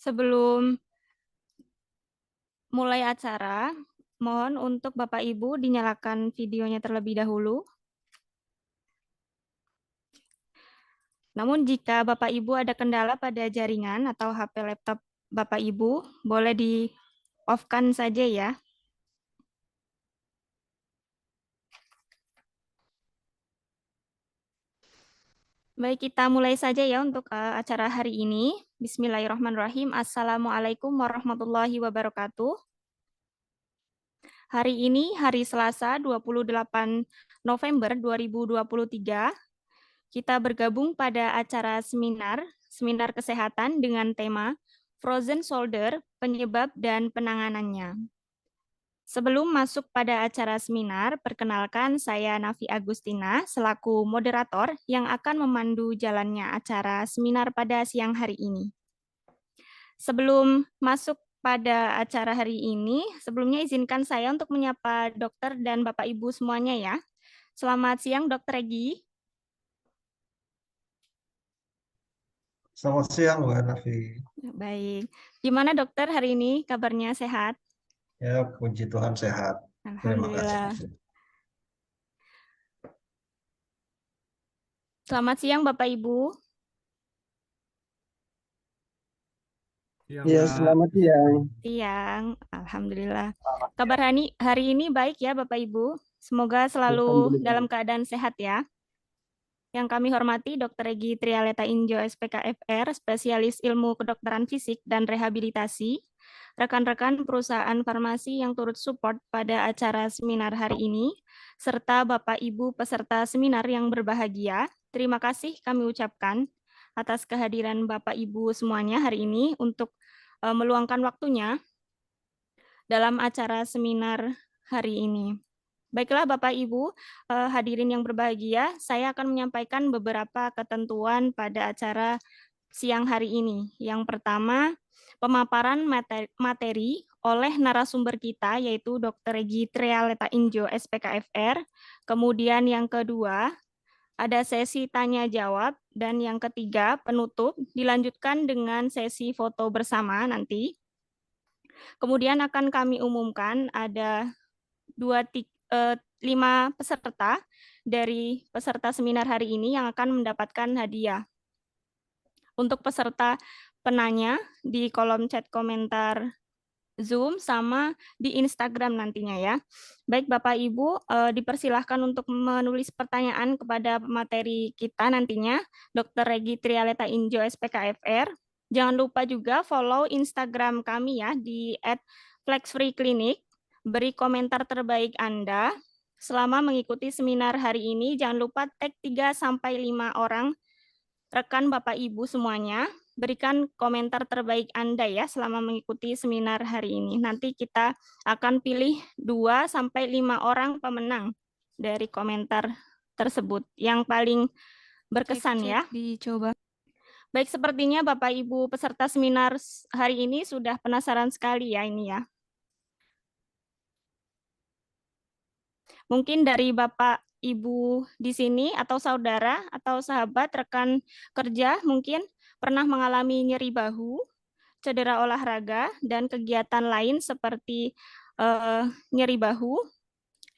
Sebelum mulai acara, mohon untuk Bapak Ibu dinyalakan videonya terlebih dahulu. Namun jika Bapak Ibu ada kendala pada jaringan atau HP laptop Bapak Ibu, boleh di-off-kan saja ya. Baik, kita mulai saja ya untuk acara hari ini. Bismillahirrahmanirrahim. Assalamualaikum warahmatullahi wabarakatuh. Hari ini hari Selasa 28 November 2023. Kita bergabung pada acara seminar kesehatan dengan tema Frozen Shoulder, Penyebab dan Penanganannya. Sebelum masuk pada acara seminar, perkenalkan saya Nafi Agustina selaku moderator yang akan memandu jalannya acara seminar pada siang hari ini. Sebelum masuk pada acara hari ini, sebelumnya izinkan saya untuk menyapa dokter dan Bapak Ibu semuanya ya. Selamat siang Dokter Regi. Selamat siang, Mbak Nafi. Baik. Gimana dokter hari ini? Kabarnya sehat? Ya, puji Tuhan sehat. Terima kasih. Alhamdulillah. Selamat siang Bapak Ibu. Iya, selamat siang. Siang, Alhamdulillah. Kabar hari ini baik ya Bapak Ibu. Semoga selalu Alhamdulillah. dalam keadaan sehat ya. Yang kami hormati Dr. Regi Trialeta Injo SPKFR, spesialis ilmu kedokteran fisik dan rehabilitasi, rekan-rekan perusahaan farmasi yang turut support pada acara seminar hari ini, serta Bapak Ibu peserta seminar yang berbahagia, terima kasih kami ucapkan atas kehadiran Bapak Ibu semuanya hari ini untuk meluangkan waktunya dalam acara seminar hari ini. Baiklah Bapak Ibu, hadirin yang berbahagia, saya akan menyampaikan beberapa ketentuan pada acara siang hari ini. Yang pertama, pemaparan materi oleh narasumber kita, yaitu Dr. Regi Trialeta Injo, SPKFR. Kemudian yang kedua, ada sesi tanya jawab. Dan yang ketiga, penutup, dilanjutkan dengan sesi foto bersama nanti. Kemudian akan kami umumkan ada 5 peserta dari peserta seminar hari ini yang akan mendapatkan hadiah. Untuk peserta penanya di kolom chat komentar Zoom sama di Instagram nantinya ya. Baik Bapak Ibu, dipersilahkan untuk menulis pertanyaan kepada materi kita nantinya, Dr. Regi Trialeta Injo SPKFR. Jangan lupa juga follow Instagram kami ya di @flexfreeclinic. Beri komentar terbaik Anda selama mengikuti seminar hari ini. Jangan lupa tag 3-5 orang rekan Bapak Ibu semuanya. Berikan komentar terbaik Anda ya selama mengikuti seminar hari ini. Nanti kita akan pilih 2-5 orang pemenang dari komentar tersebut. Yang paling berkesan ya. Dicoba. Baik, sepertinya Bapak Ibu peserta seminar hari ini sudah penasaran sekali ya ini ya. Mungkin dari Bapak Ibu di sini atau saudara atau sahabat rekan kerja mungkin pernah mengalami nyeri bahu, cedera olahraga, dan kegiatan lain seperti nyeri bahu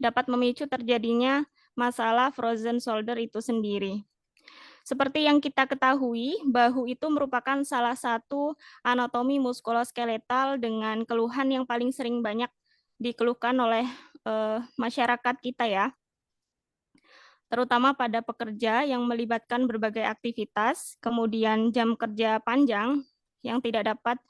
dapat memicu terjadinya masalah frozen shoulder itu sendiri. Seperti yang kita ketahui, bahu itu merupakan salah satu anatomi muskuloskeletal dengan keluhan yang paling sering banyak dikeluhkan oleh masyarakat kita ya, terutama pada pekerja yang melibatkan berbagai aktivitas, kemudian jam kerja panjang yang tidak dapat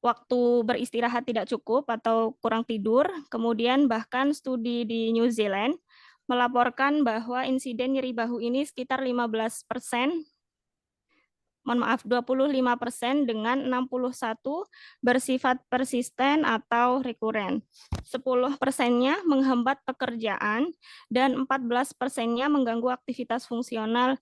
waktu beristirahat tidak cukup atau kurang tidur, kemudian bahkan studi di New Zealand melaporkan bahwa insiden nyeri bahu ini sekitar 15%, 25% dengan 61 bersifat persisten atau rekuren. 10%-nya menghambat pekerjaan dan 14%-nya mengganggu aktivitas fungsional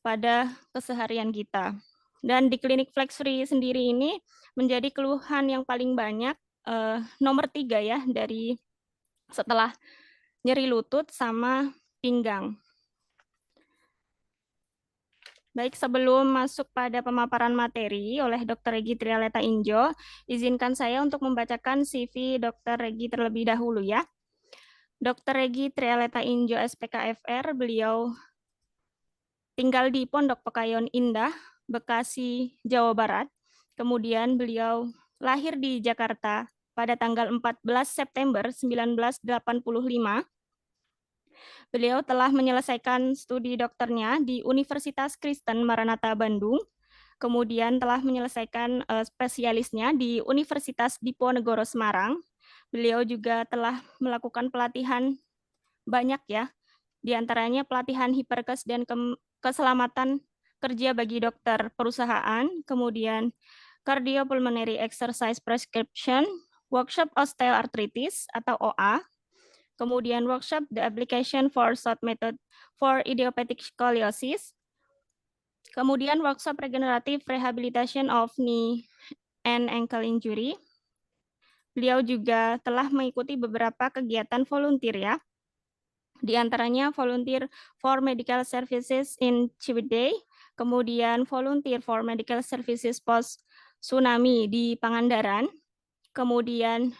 pada keseharian kita. Dan di klinik FlexFree sendiri ini menjadi keluhan yang paling banyak, nomor 3 ya, dari setelah nyeri lutut sama pinggang. Baik, sebelum masuk pada pemaparan materi oleh Dr. Regi Trialeta Injo, izinkan saya untuk membacakan CV Dr. Regi terlebih dahulu ya. Dr. Regi Trialeta Injo SPKFR, beliau tinggal di Pondok Pekayon Indah, Bekasi, Jawa Barat. Kemudian beliau lahir di Jakarta pada tanggal 14 September 1985. Beliau telah menyelesaikan studi dokternya di Universitas Kristen Maranatha Bandung, kemudian telah menyelesaikan spesialisnya di Universitas Diponegoro Semarang. Beliau juga telah melakukan pelatihan banyak ya, diantaranya pelatihan hiperkes dan keselamatan kerja bagi dokter perusahaan, kemudian cardiopulmonary exercise prescription, workshop osteoarthritis atau OA, kemudian workshop the application for short method for idiopathic scoliosis, kemudian workshop regenerative rehabilitation of knee and ankle injury. Beliau juga telah mengikuti beberapa kegiatan volunteer ya, di antaranya volunteer for medical services in Ciwidey, kemudian volunteer for medical services post tsunami di Pangandaran, kemudian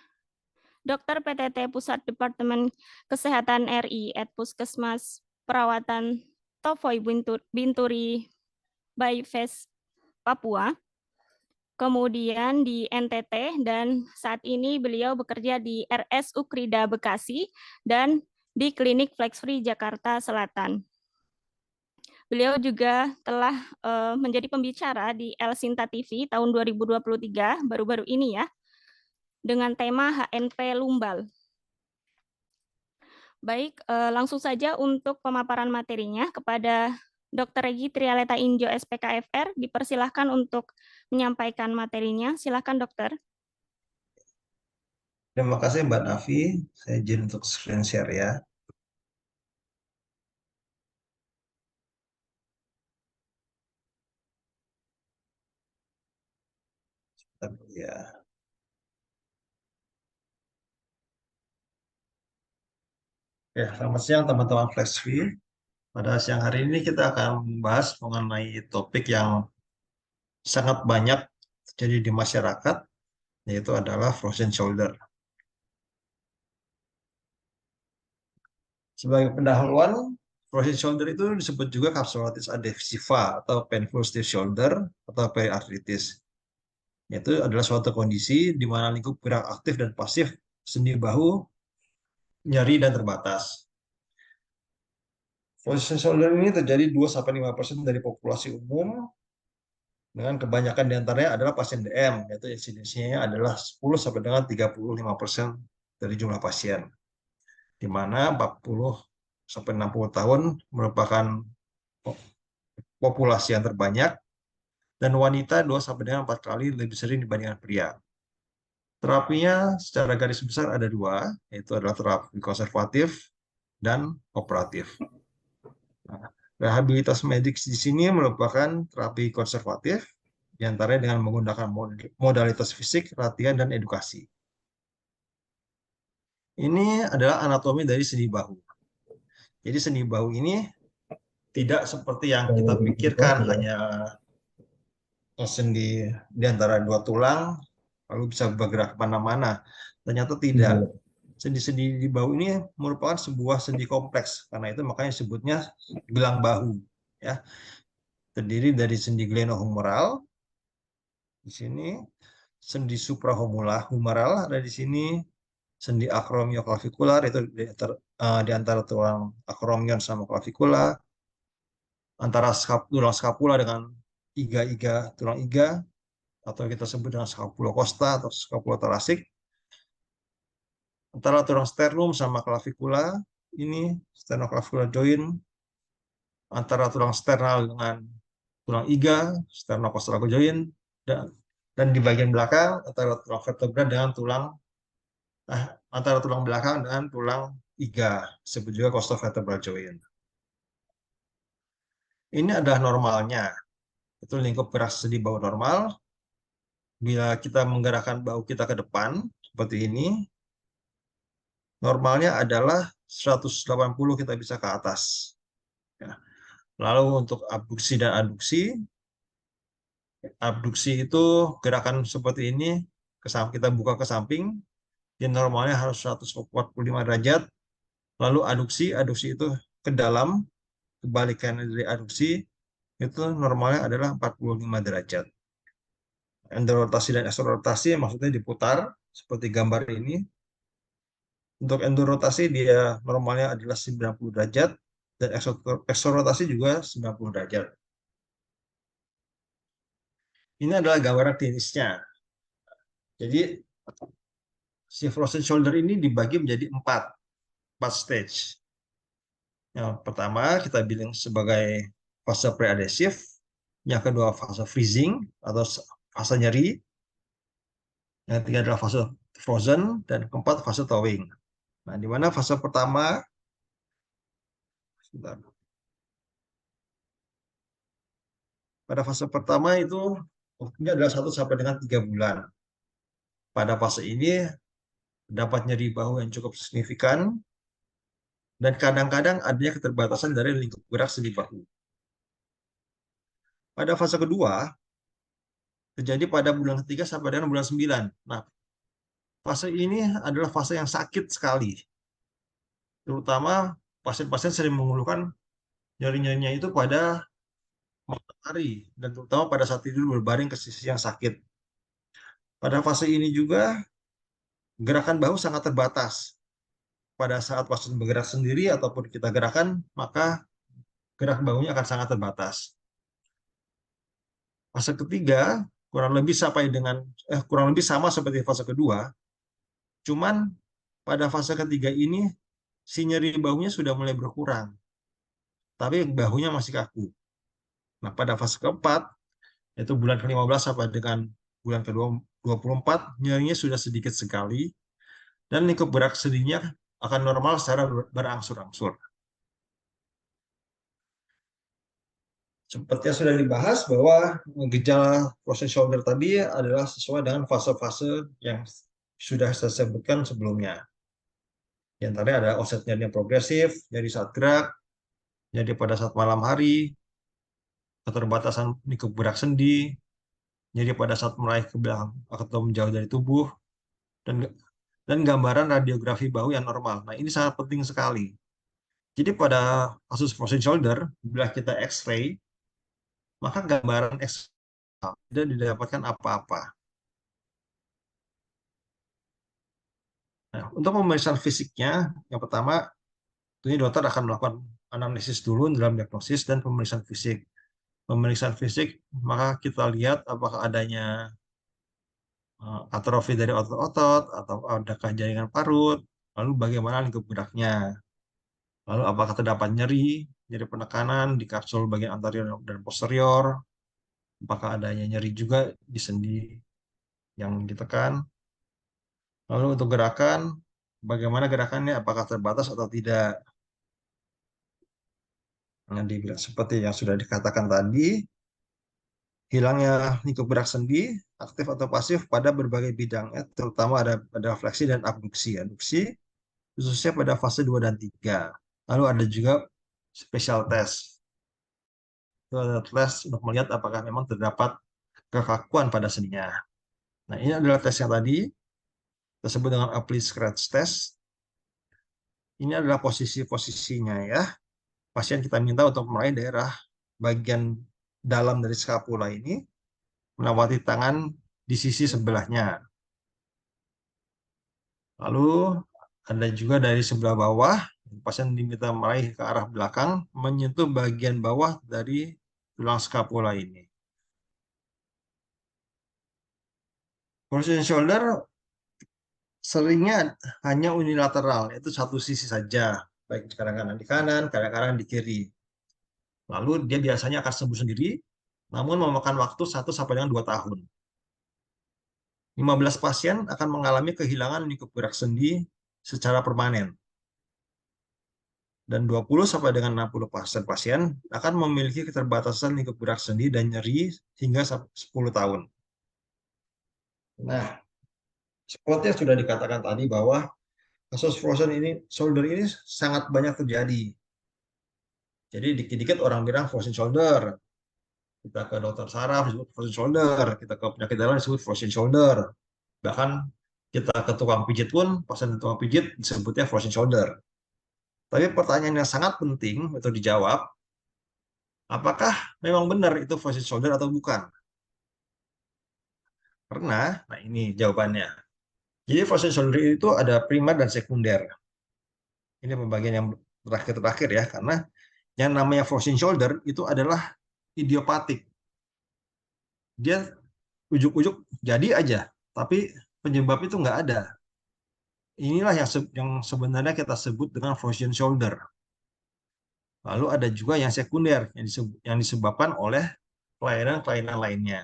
dokter PTT Pusat Departemen Kesehatan RI at Puskesmas Perawatan Tofoy Binturi Bayfes Papua, kemudian di NTT, dan saat ini beliau bekerja di RS Ukrida Bekasi dan di Klinik Flex Free Jakarta Selatan. Beliau juga telah menjadi pembicara di El Sinta TV tahun 2023, baru-baru ini ya, dengan tema HNP Lumbal. Baik, langsung saja untuk pemaparan materinya kepada Dr. Regi Trialeta Injo SPKFR, dipersilahkan untuk menyampaikan materinya. Silakan dokter. Terima kasih Mbak Nafi. Saya izin untuk screen share ya. Ya. Ya, selamat siang teman-teman FlexFi. Pada siang hari ini kita akan membahas mengenai topik yang sangat banyak terjadi di masyarakat, yaitu adalah frozen shoulder. Sebagai pendahuluan, frozen shoulder itu disebut juga capsulitis adhesiva atau painful stiff shoulder atau periarthritis. Itu adalah suatu kondisi di mana lingkup gerak aktif dan pasif sendi bahu nyeri dan terbatas. Frozen shoulder ini terjadi 2-5% dari populasi umum, dengan kebanyakan diantaranya adalah pasien DM, yaitu insidensinya adalah 10 sampai dengan 35% dari jumlah pasien, di mana 40 sampai 60 tahun merupakan populasi yang terbanyak, dan wanita 2 sampai dengan 4 kali lebih sering dibandingkan pria. Terapinya secara garis besar ada dua, yaitu adalah terapi konservatif dan operatif. Nah, rehabilitas medis di sini merupakan terapi konservatif, diantaranya dengan menggunakan modalitas fisik, latihan, dan edukasi. Ini adalah anatomi dari sendi bahu. Jadi sendi bahu ini tidak seperti yang kita pikirkan, hanya sendi di antara dua tulang, lalu bisa bergerak kemana-mana. Ternyata tidak. Sendi-sendi di bahu ini merupakan sebuah sendi kompleks, karena itu makanya disebutnya gelang bahu. Ya, terdiri dari sendi glenohumeral di sini, sendi suprahumeral ada di sini, sendi acromioclavicular itu di antara tulang acromion sama clavicula, antara tulang scapula dengan iga tulang iga, atau kita sebut dengan scapula costa atau scapula thoracic, antara tulang sternum sama clavicula, ini sternoclavicular joint, antara tulang sternal dengan tulang iga, sternocostal joint, dan di bagian belakang antara tulang vertebra dengan antara tulang belakang dengan tulang iga, disebut juga costovertebral joint. Ini adalah normalnya. Itu lingkup gerak sendi bahu normal. Bila kita menggerakkan bahu kita ke depan, seperti ini, normalnya adalah 180 kita bisa ke atas. Ya. Lalu untuk abduksi dan abduksi itu gerakan seperti ini, kita buka ke samping, yang normalnya harus 145 derajat. Lalu aduksi itu ke dalam, kebalikan dari aduksi, itu normalnya adalah 45 derajat. Endorotasi dan eksorotasi maksudnya diputar, seperti gambar ini. Untuk endorotasi dia normalnya adalah 90 derajat, dan eksorotasi juga 90 derajat. Ini adalah gambaran klinisnya. Jadi si frozen shoulder ini dibagi menjadi empat stage. Yang pertama kita bilang sebagai fase preadhesif, yang kedua fase freezing atau fase nyeri, yang ketiga adalah fase frozen, dan keempat fase thawing. Nah, di mana fase pertama, sebentar. Pada fase pertama itu waktunya adalah 1 sampai dengan 3 bulan. Pada fase ini dapat nyeri bahu yang cukup signifikan, dan kadang-kadang adanya keterbatasan dari lingkup gerak sendi bahu. Pada fase kedua, terjadi pada bulan ketiga sampai dengan bulan 9. Nah, fase ini adalah fase yang sakit sekali. Terutama pasien-pasien sering mengeluhkan nyeri-nyerinya itu pada malam hari, dan terutama pada saat tidur berbaring ke sisi yang sakit. Pada fase ini juga gerakan bahu sangat terbatas. Pada saat pasien bergerak sendiri ataupun kita gerakan, maka gerak bahunya akan sangat terbatas. Fase ketiga kurang lebih sama seperti fase kedua, cuman pada fase ketiga ini si nyeri bahunya sudah mulai berkurang, tapi bahunya masih kaku. Nah, pada fase keempat, yaitu bulan ke-15 sampai dengan bulan ke-24, nyerinya sudah sedikit sekali, dan lingkup gerak sendinya akan normal secara berangsur-angsur. Seperti yang sudah dibahas bahwa gejala frozen shoulder tadi adalah sesuai dengan fase-fase yang sudah saya sebutkan sebelumnya. Yang tadi ada onset nyeri yang progresif, nyeri saat gerak, nyeri pada saat malam hari, keterbatasan lingkup gerak sendi, nyeri pada saat meraih ke belakang atau menjauh dari tubuh, dan gambaran radiografi bahu yang normal. Nah, ini sangat penting sekali. Jadi pada kasus frozen shoulder, bila kita X-ray, maka gambaran X tidak didapatkan apa-apa. Nah, untuk pemeriksaan fisiknya, yang pertama, tentunya dokter akan melakukan anamnesis dulu dalam diagnosis dan pemeriksaan fisik. Pemeriksaan fisik, maka kita lihat apakah adanya atrofi dari otot-otot, atau adakah jaringan parut, lalu bagaimana lingkup geraknya, lalu apakah terdapat nyeri penekanan di kapsul bagian anterior dan posterior, apakah adanya nyeri juga di sendi yang ditekan, lalu untuk gerakan, bagaimana gerakannya, apakah terbatas atau tidak. Nah, dibilang seperti yang sudah dikatakan tadi, hilangnya lingkup gerak sendi, aktif atau pasif pada berbagai bidang, terutama ada fleksi dan abduksi. Abduksi khususnya pada fase 2 dan 3. Lalu ada juga special test. Itu ada tes untuk melihat apakah memang terdapat kekakuan pada sendinya. Nah, ini adalah tes yang tadi kita sebut dengan apply scratch test. Ini adalah posisi-posisinya ya. Pasien kita minta untuk meraih daerah bagian dalam dari skapula ini, melewati tangan di sisi sebelahnya. Lalu ada juga dari sebelah bawah, pasien diminta meraih ke arah belakang, menyentuh bagian bawah dari tulang skapula ini. Frozen shoulder seringnya hanya unilateral, yaitu satu sisi saja, baik kadang-kadang di kanan, kadang-kadang di kiri. Lalu dia biasanya akan sembuh sendiri, namun memakan waktu 1 sampai dengan 2 tahun. 15 pasien akan mengalami kehilangan lingkup gerak sendi secara permanen. Dan 20 sampai dengan 60 pasien akan memiliki keterbatasan lingkup gerak sendi dan nyeri hingga 10 tahun. Nah, seperti yang sudah dikatakan tadi bahwa kasus frozen shoulder ini sangat banyak terjadi. Jadi dikit-dikit orang bilang frozen shoulder. Kita ke dokter saraf disebut frozen shoulder. Kita ke penyakit dalam disebut frozen shoulder. Bahkan kita ke tukang pijit pun, pasien tukang pijit disebutnya frozen shoulder. Tapi pertanyaan yang sangat penting untuk dijawab, apakah memang benar itu frozen shoulder atau bukan? Karena, nah ini jawabannya. Jadi frozen shoulder itu ada primer dan sekunder. Ini pembagian yang terakhir-terakhir ya, karena yang namanya frozen shoulder itu adalah idiopatik. Dia ujuk-ujuk jadi aja, tapi penyebab itu nggak ada. Inilah yang sebenarnya kita sebut dengan frozen shoulder. Lalu ada juga yang sekunder, yang disebabkan oleh kelainan-kelainan lainnya.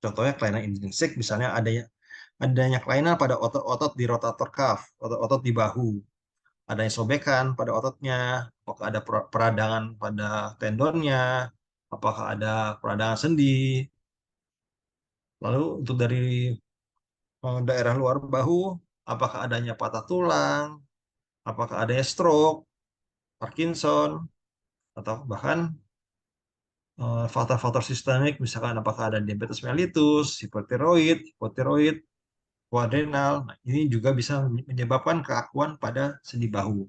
Contohnya kelainan intrinsik, misalnya adanya kelainan pada otot-otot di rotator cuff, otot-otot di bahu. Adanya sobekan pada ototnya, apakah ada peradangan pada tendonnya, apakah ada peradangan sendi. Lalu untuk dari daerah luar bahu, apakah adanya patah tulang, apakah adanya stroke, Parkinson, atau bahkan faktor-faktor sistemik, misalkan apakah ada diabetes mellitus, hipotiroid, adrenal. Nah, ini juga bisa menyebabkan keakuan pada sendi bahu.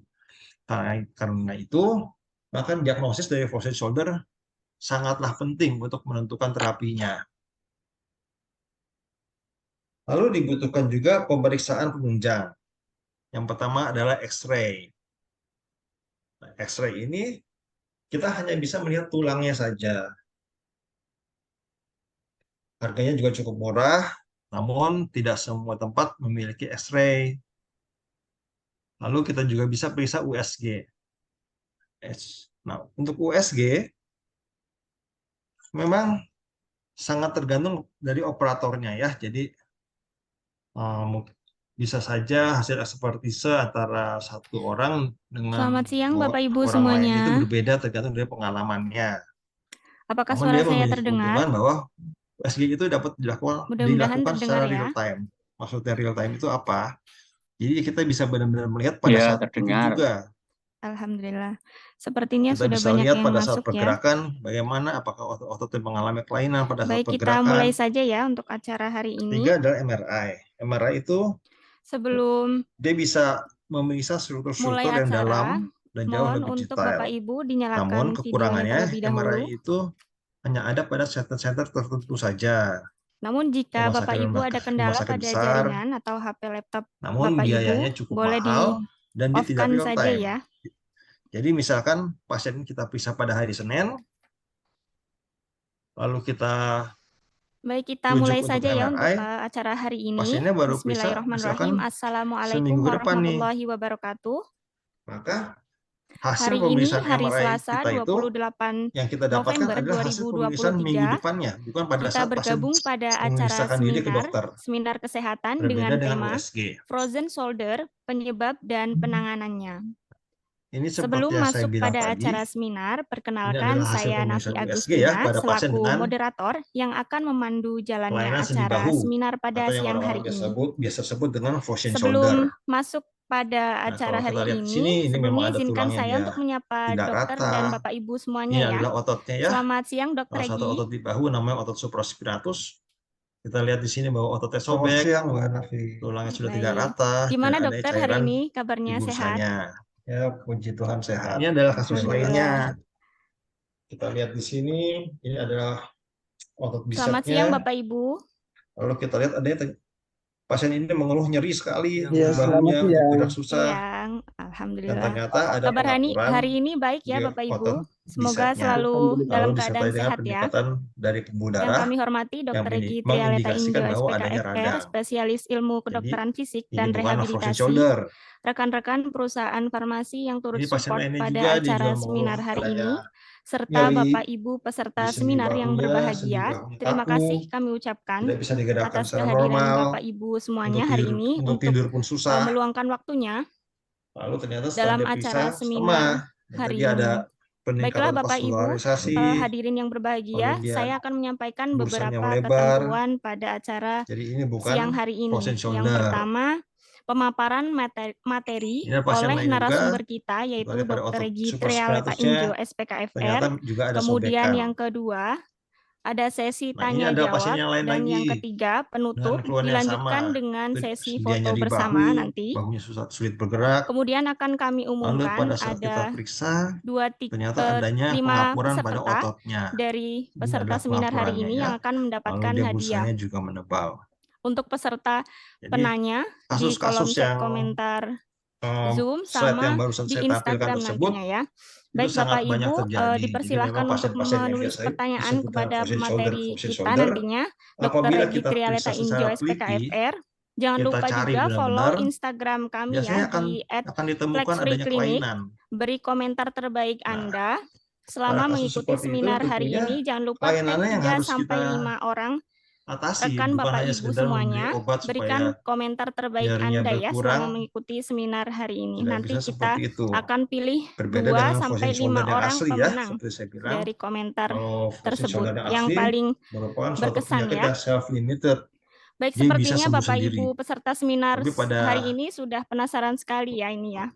Karena itu, maka diagnosis dari frozen shoulder sangatlah penting untuk menentukan terapinya. Lalu dibutuhkan juga pemeriksaan penunjang. Yang pertama adalah X-ray. Nah, X-ray ini kita hanya bisa melihat tulangnya saja. Harganya juga cukup murah, namun tidak semua tempat memiliki X-ray. Lalu kita juga bisa periksa USG. Nah, untuk USG memang sangat tergantung dari operatornya ya. Jadi bisa saja hasil ekspertise antara satu orang dengan Selamat siang Bapak Ibu orang lain itu semuanya. berbeda tergantung dari pengalamannya. Apakah Namun suara dia saya memiliki terdengar? keuntungan bahwa USG itu dapat Mudah-mudahan dilakukan terdengar secara ya. real time. Maksudnya real time itu apa? Jadi kita bisa benar-benar melihat pada Ya, saat itu terdengar. juga. Alhamdulillah. Sepertinya Kita sudah bisa banyak lihat yang pada saat masuk ya. pergerakan, bagaimana apakah otot-otot yang mengalami kelainan pada saat Baik, kita mulai pergerakan. saja ya untuk acara hari ini. Ketiga adalah MRI. MRI itu Sebelum dia bisa memeriksa mulai struktur-struktur yang acara, dalam dan jauh mohon lebih untuk detail. Bapak Ibu Namun dinyalakan videonya kekurangannya terlebih dahulu. MRI itu hanya ada pada center-center tertentu saja. Namun jika Rumah Bapak sakit Ibu ada rumah kendala sakit pada besar, jaringan atau HP laptop namun Bapak biayanya Ibu, cukup boleh mahal dan dia tidak di-off-kan real saja time. ya. Jadi misalkan pasien kita periksa pada hari Senin, lalu kita Baik, kita rujuk mulai untuk saja ya untuk MRI, acara hari ini. pasiennya baru periksa Bismillahirrahmanirrahim. misalkan Assalamualaikum seminggu depan nih. warahmatullahi wabarakatuh. Maka hasil Hari ini pemeriksaan hari MRI Selasa kita itu 28 yang kita dapatkan November adalah hasil pemeriksaan minggu 2023. depannya, bukan pada Kita saat pasien bergabung pada acara memeriksakan diri ke dokter. seminar kesehatan Berbeda dengan dengan tema USG. Frozen Shoulder, Penyebab dan Penanganannya. Ini Sebelum seperti yang saya masuk bilang pada tadi, acara seminar, ini perkenalkan adalah hasil saya Nafi pemeriksaan USG ya Agustina pada pasien selaku dengan moderator yang akan memandu jalannya kelainan sendi acara bahu seminar pada atau yang siang hari orang-orang ini. biasa sebut dengan frozen Sebelum shoulder. masuk pada Nah, acara kalau kita hari lihat di sini, ini memang sebelumnya ada izinkan tulangnya saya dia untuk menyapa tidak dokter rata. dan Bapak Ibu semuanya Ini ya. adalah ototnya ya. Selamat siang Dokter Salah satu Egi. otot di bahu namanya otot supraspinatus. Kita lihat di sini bahwa ototnya sobek, tulangnya sudah tidak Baik. rata, Gimana dan ada dokter hari cairan ini? di Kabarnya sehat? bursanya. Ya, puji Tuhan sehat. Ini adalah kasus Alhamdulillah. lainnya. Kita lihat di sini, ini adalah otot Selamat siang bicepnya. Bapak Ibu. Lalu kita lihat ada pasien ini mengeluh nyeri sekali, Iya, bahunya selamat siang. bergerak susah. Siang, Dan Alhamdulillah. ternyata ada Kabar hari ini baik ya di Bapak Ibu. otot Semoga bicepnya. selalu Lalu dalam disertai keadaan dengan sehat ya. peningkatan dari pembuluh Yang darah kami hormati yang Dr. Egi Trialeta mengindikasikan Injo bahwa adanya SPKFR, radang. spesialis ilmu Jadi kedokteran fisik ini dan bukanlah frozen rehabilitasi, shoulder. rekan-rekan perusahaan farmasi yang turut Ini pasien support lainnya pada juga dia acara juga seminar mengeluh hari adanya ini, serta nyeri Bapak Ibu peserta di sendi seminar yang bahunya, sendi berbahagia. bahunya Terima kaku, kasih kami ucapkan tidak bisa digerakkan atas secara kehadiran normal, Bapak Ibu semuanya hari ini untuk untuk tidur pun susah. meluangkan waktunya Lalu ternyata setelah dalam diperiksa acara sama, seminar dan hari tadi ada ini. Baiklah peningkatan Bapak Ibu, vaskularisasi, hadirin yang berbahagia, lalu dia saya akan menyampaikan bursanya beberapa melebar. ketentuan pada acara Jadi ini bukan siang hari ini. frozen Yang shoulder. pertama, pemaparan materi Ini ada pasien oleh lain juga, narasumber kita, yaitu sebagai pada Dr. otot Regi supraspinatusnya, Trialeta Injo, SPKFR. ternyata juga ada Kemudian sobekan. yang kedua, ada sesi Nah, ini tanya ada jawab, pasien yang lain dan lagi yang ketiga penutup dengan keluhan yang dilanjutkan sama. dengan Itu sesi dia foto nyeri bersama bahu, nanti. bahunya sulit bergerak. Kemudian akan kami Lalu umumkan pada saat kita ada periksa, ternyata 5 adanya pengapuran pada peserta ototnya. dari Ini peserta adalah seminar hari pengapurannya ini ya. yang akan Lalu mendapatkan dia hadiah. busanya juga menebal. Untuk peserta Jadi penanya di kolom kasus-kasus chat yang komentar Zoom slide yang sama barusan di saya tampilkan Instagram tersebut nantinya ya. itu Baik sangat Bapak banyak Ibu, terjadi. Jadi dipersilahkan memang untuk pasien-pasien yang menulis biasa pertanyaan disebut dengan kepada frozen pemateri kita shoulder, nantinya, Dr. apabila Regi kita Trialeta periksa Injo, secara teliti, SPKFR. Jangan kita lupa cari juga follow benar-benar, Instagram kami ya biasanya di akan ditemukan adanya @flexfreeclinic. kelainan. Beri komentar terbaik Nah, Anda. pada Selama kasus mengikuti seperti itu seminar hari tentunya ini, jangan lupa tag kelainannya yang 3 harus sampai kita 5 orang atasi, rekan bukan Bapak hanya Ibu sekedar memberi semuanya. obat supaya Berikan komentar terbaik nyerinya Anda ya selama berkurang. mengikuti seminar hari ini. Tidak Nanti bisa kita seperti itu. akan pilih Berbeda 2 dengan sampai frozen shoulder 5 yang orang asli ya, pemenang seperti saya bilang. dari komentar Kalau frozen tersebut shoulder yang yang asli paling merupakan suatu berkesan penyakit ya. yang self-limited. Baik, Dia bisa sepertinya sembuh Bapak sendiri. Ibu peserta seminar Tapi pada hari ini sudah penasaran sekali ya ini ya.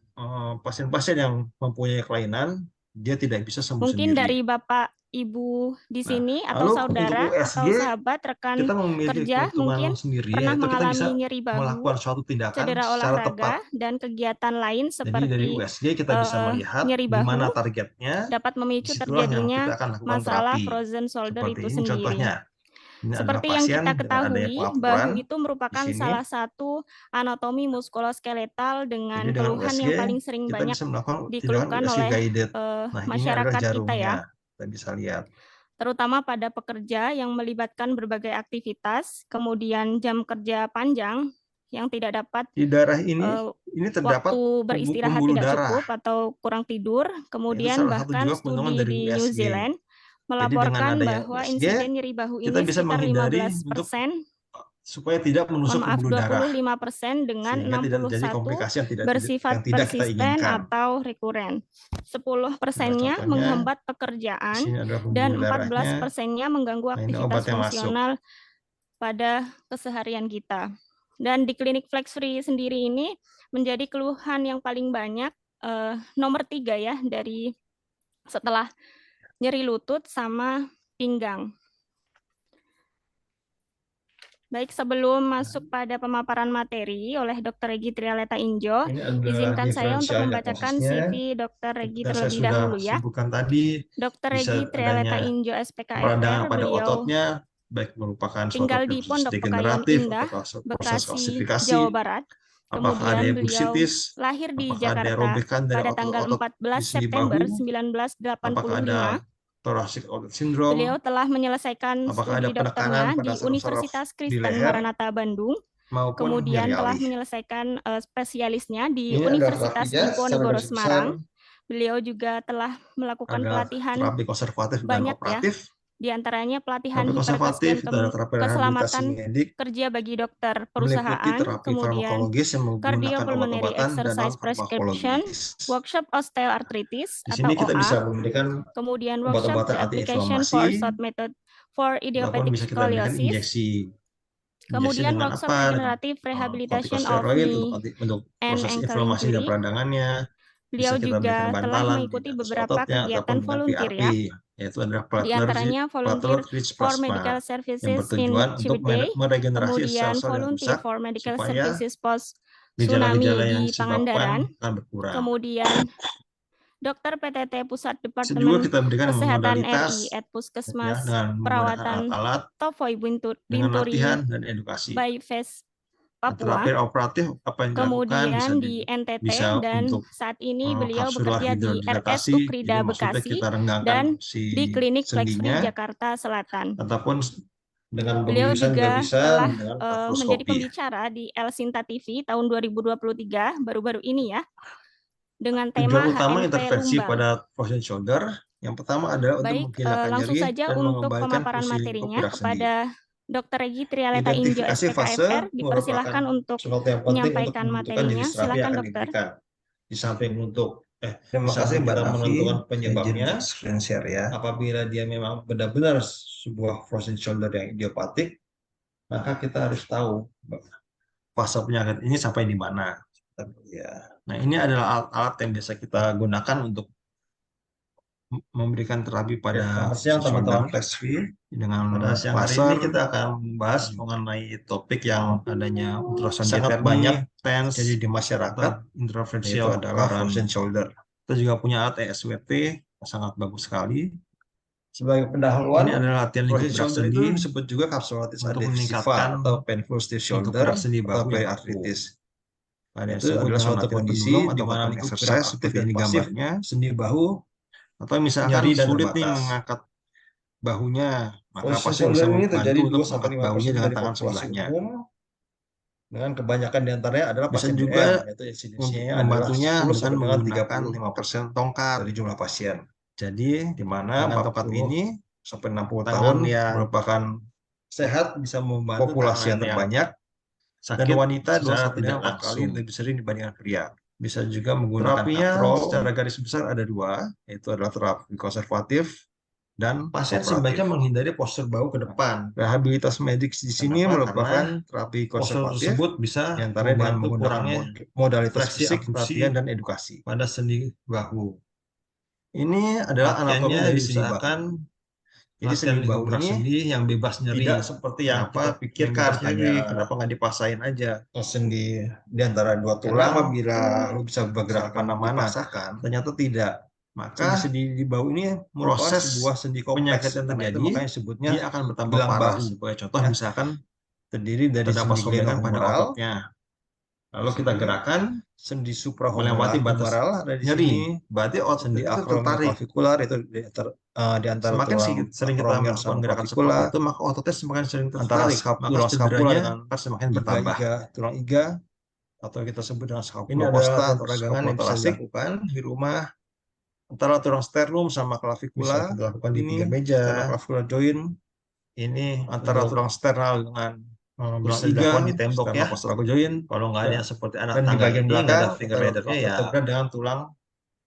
pasien-pasien yang mempunyai kelainan, dia tidak bisa sembuh Mungkin sendiri. dari Bapak Ibu di Nah, sini atau lalu saudara untuk atau USG, sahabat rekan kita memiliki kerja mungkin keuntungan sendiri, pernah yaitu kita bisa mengalami nyeri bahu, melakukan suatu tindakan cedera secara tepat. olahraga, dan kegiatan lain Jadi dari seperti USG kita bisa melihat nyeri di mana bahu targetnya, dapat memicu disitulah yang terjadinya kita akan lakukan masalah terapi. frozen shoulder Seperti itu ini sendiri. contohnya. Ini adalah Seperti yang pasien kita dengan adanya ketahui, pengapuran bahu itu di merupakan sini. salah satu anatomi muskuloskeletal Jadi dengan dengan keluhan USG yang paling sering kita banyak bisa melakukan tindakan dikeluhkan USG oleh guided. Nah, ini adalah masyarakat kita jarumnya. ya, Kita bisa lihat. terutama pada pekerja yang melibatkan berbagai aktivitas, kemudian jam kerja panjang yang tidak dapat Di darah ini terdapat waktu beristirahat pembuluh tidak darah. cukup atau kurang tidur. Itu Kemudian salah satu bahkan juga keuntungan studi dari di New USG. Zealand Jadi dengan melaporkan adanya bahwa USG, insiden nyeri bahu kita ini bisa sekitar menghindari untuk 15%, supaya tidak menusuk mohon maaf pembuluh darah, 25% dengan sehingga tidak terjadi 61 komplikasi yang tidak bersifat kita persisten inginkan. atau rekuren. 10%-nya Contohnya, menghambat di pekerjaan sini adalah dan pembuluh darahnya. 14%-nya mengganggu Nah, ini aktivitas obat yang masuk. fungsional pada keseharian kita. Dan di klinik Flex Free sendiri ini menjadi keluhan yang paling banyak, nomor 3 ya, dari setelah nyeri lutut sama pinggang. Baik, sebelum masuk pada pemaparan materi oleh Dr. Regi Trialeta Injo, Ini adalah izinkan saya untuk diferensial membacakan diagnosisnya. CV Dr. Regi Yang saya terlebih sudah dahulu ya. sebutkan tadi, Dr. bisa Regi Trialeta adanya Injo, peradangan SPKFR, pada beliau ototnya, baik merupakan suatu tinggal di proses Pondok Pekayon degeneratif Indah, atau proses Bekasi, kalsifikasi, Jawa Barat. apakah ada Kemudian beliau bursitis, lahir di apakah ada Jakarta robekan dari pada tanggal otot-otot 14 di sendi September bahu, apakah 1985. ada thoracic outlet syndrome, Beliau telah menyelesaikan apakah ada studi penekanan dokternya pada di saraf-saraf Universitas di Kristen leher, Maranatha Bandung. maupun Kemudian nyeri telah alih. menyelesaikan spesialisnya di Ini adalah Universitas terapinya secara Diponegoro garis besar. Semarang. Beliau juga telah melakukan Ada pelatihan terapi konservatif dan banyak ya, operatif. di antaranya pelatihan Terapi hiperkes konservatif dan itu adalah terapi rehabilitasi keselamatan medik, kerja bagi dokter meliputi perusahaan, terapi kemudian farmakologis yang menggunakan cardiopulmonary obat-obatan dan exercise prescription, non-farmakologis. workshop osteoarthritis Di atau sini kita bisa OA, memberikan kemudian workshop obat-obatan the application for antiinflamasi, short method for ataupun idiopathic bisa kita berikan scoliosis, injeksi. Injeksi kemudian dengan workshop apa? regenerative rehabilitation of Kortikosteroid knee untuk and proses ankle inflamasi dan injury. peradangannya. Beliau Bisa kita berikan juga telah bantalan di mengikuti atas beberapa ototnya ataupun kegiatan dengan volunteer PRP, ya, yaitu adalah di antaranya volunteer platelet rich for plasma medical yang services in bertujuan untuk Ciwidey, meregenerasi kemudian sel-sel yang volunteer rusak for medical supaya services post gejala-gejala tsunami yang di disebabkan Pangandaran, akan berkurang. kemudian Dokter PTT Pusat Juga Departemen kita berikan Kesehatan modalitas RI ya, Puskesmas dengan menggunakan Perawatan alat-alat, Tofoy dengan latihan Binturi dan edukasi. by Face Nah, Papua, terapi operatif apa yang dilakukan kemudian di NTT, bisa dan untuk saat ini beliau kapsular bekerja di RS hidrodilatasi, Ukrida jadi maksudnya Bekasi kita renggangkan dan si di Klinik Flex Free sendinya, Jakarta Selatan. ataupun dengan Beliau pembiusan juga juga bisa telah dengan menjadi artroskopi. pembicara di El Sinta TV tahun 2023, baru-baru ini ya, dengan tema Tujuan utama HNP intervensi lumbang. pada frozen shoulder yang pertama adalah Baik, untuk menghilangkan langsung nyeri saja dan untuk mengembalikan pemaparan fungsi materinya gerak sendi. kepada Dr. Regi Trialeta Injo, Identifikasi fase SPKFR, merupakan dipersilahkan untuk sesuatu yang penting untuk menyampaikan menentukan jenis materinya. terapi yang Silakan akan dokter. diberikan. Di samping untuk Terima kasih Mbak kita Nafi, menentukan penyebabnya, screen share ya. apabila dia memang benar-benar sebuah frozen shoulder yang idiopatik, maka kita harus tahu fase penyakit ini sampai di mana. Ya. Nah, ini adalah alat-alat yang biasa kita gunakan untuk memberikan terapi pada Siang teman-teman shoulder. Dengan Pada siang hari laser, ini kita akan membahas mengenai topik yang adanya ultrasound sangat JTRD, banyak TENS, jadi di masyarakat, atau interferential yaitu adalah current. frozen shoulder. Kita juga punya alat ESWT yang sangat bagus sekali. Sebagai pendahuluan, Ini adalah latihan lingkup frozen gerak shoulder sendi itu disebut juga capsulitis untuk adhesiva meningkatkan atau painful stiff lingkup shoulder gerak sendi atau bahu yang kaku. arthritis. Pada Itu adalah suatu kondisi di mana lingkup gerak aktif dan pasif gambarnya, sendi bahu atau misalkan nyeri dan sulit nih terbatas. mengangkat bahunya, maka Frozen pasti shoulder bisa ini membantu terjadi untuk 2-5% mengangkat bahunya dengan dari tangan populasi sebelahnya. umum, dengan kebanyakan diantaranya adalah Bisa pasien juga DM, yaitu insidensinya adalah membantunya 10 dengan sampai dengan menggunakan 35% tongkat. dari jumlah pasien. Jadi Di mana dengan 40 tongkat ini sampai 60 tangan tahun yang merupakan sehat bisa membantu populasi yang tangan terbanyak, sakit, dan wanita 2 secara sampai dengan tidak 4 kali langsung. lebih sering dibandingkan pria. Bisa juga menggunakan Terapinya katrol. secara Garis besar ada 2, yaitu adalah terapi konservatif dan Pasien operatif. sebaiknya menghindari postur bahu ke depan. Rehabilitas medis di sini Kenapa? merupakan Karena terapi postur konservatif tersebut bisa diantaranya dengan membantu menggunakan kurangnya modalitas fleksi fisik, abduksi latihan, dan edukasi. pada sendi bahu. Ini adalah anatomi Latihannya dari sendi bahu. diusahakan Jadi sendi bahu gerak ini sendi yang bebas nyeri, tidak seperti yang kenapa kita pikirkan, bebas nyeri, kenapa nggak dipasain aja. sendi di antara dua Karena tulang apabila lu bisa bergerak misalkan kemana-mana, dipaksakan, ternyata tidak. Maka sendi-sendi di bahu ini merupakan proses sebuah sendi penyakit kompleks. yang Karena itu terjadi, makanya sebutnya dia akan bertambah gelang parah. bahu. Sebagai contoh, Ya. misalkan Terdiri dari terdapat sendi sobekan pada glenohumeral, ototnya. Lalu kita gerakan sendi melewati suprahumeral batas ada di nyeri. sini, Berarti otot sendi itu tertarik. acromioclavicular itu di antara Semakin tulang sering kita acromion melakukan sama gerakan clavicula, seperti itu, maka ototnya semakin sering antara tertarik. Maka tulang scapula cederanya dengan akan semakin bertambah. tulang iga atau kita sebut dengan Ini scapula adalah costa latihan atau peragangan yang bisa scapulothoracik. dilakukan di rumah antara tulang sternum sama Bisa klavikula. dilakukan di Ini 3 meja. sternoclavicular joint. Ini antara Untuk tulang sternal dengan tulang bisa iga, dilakukan di tembok ya. sternocostalago joint. Kalau nggak ada Ya. yang seperti anak Dan di tangga bagian ini nggak belakang ada finger antara ridernya tulang ya, vertebra dengan tulang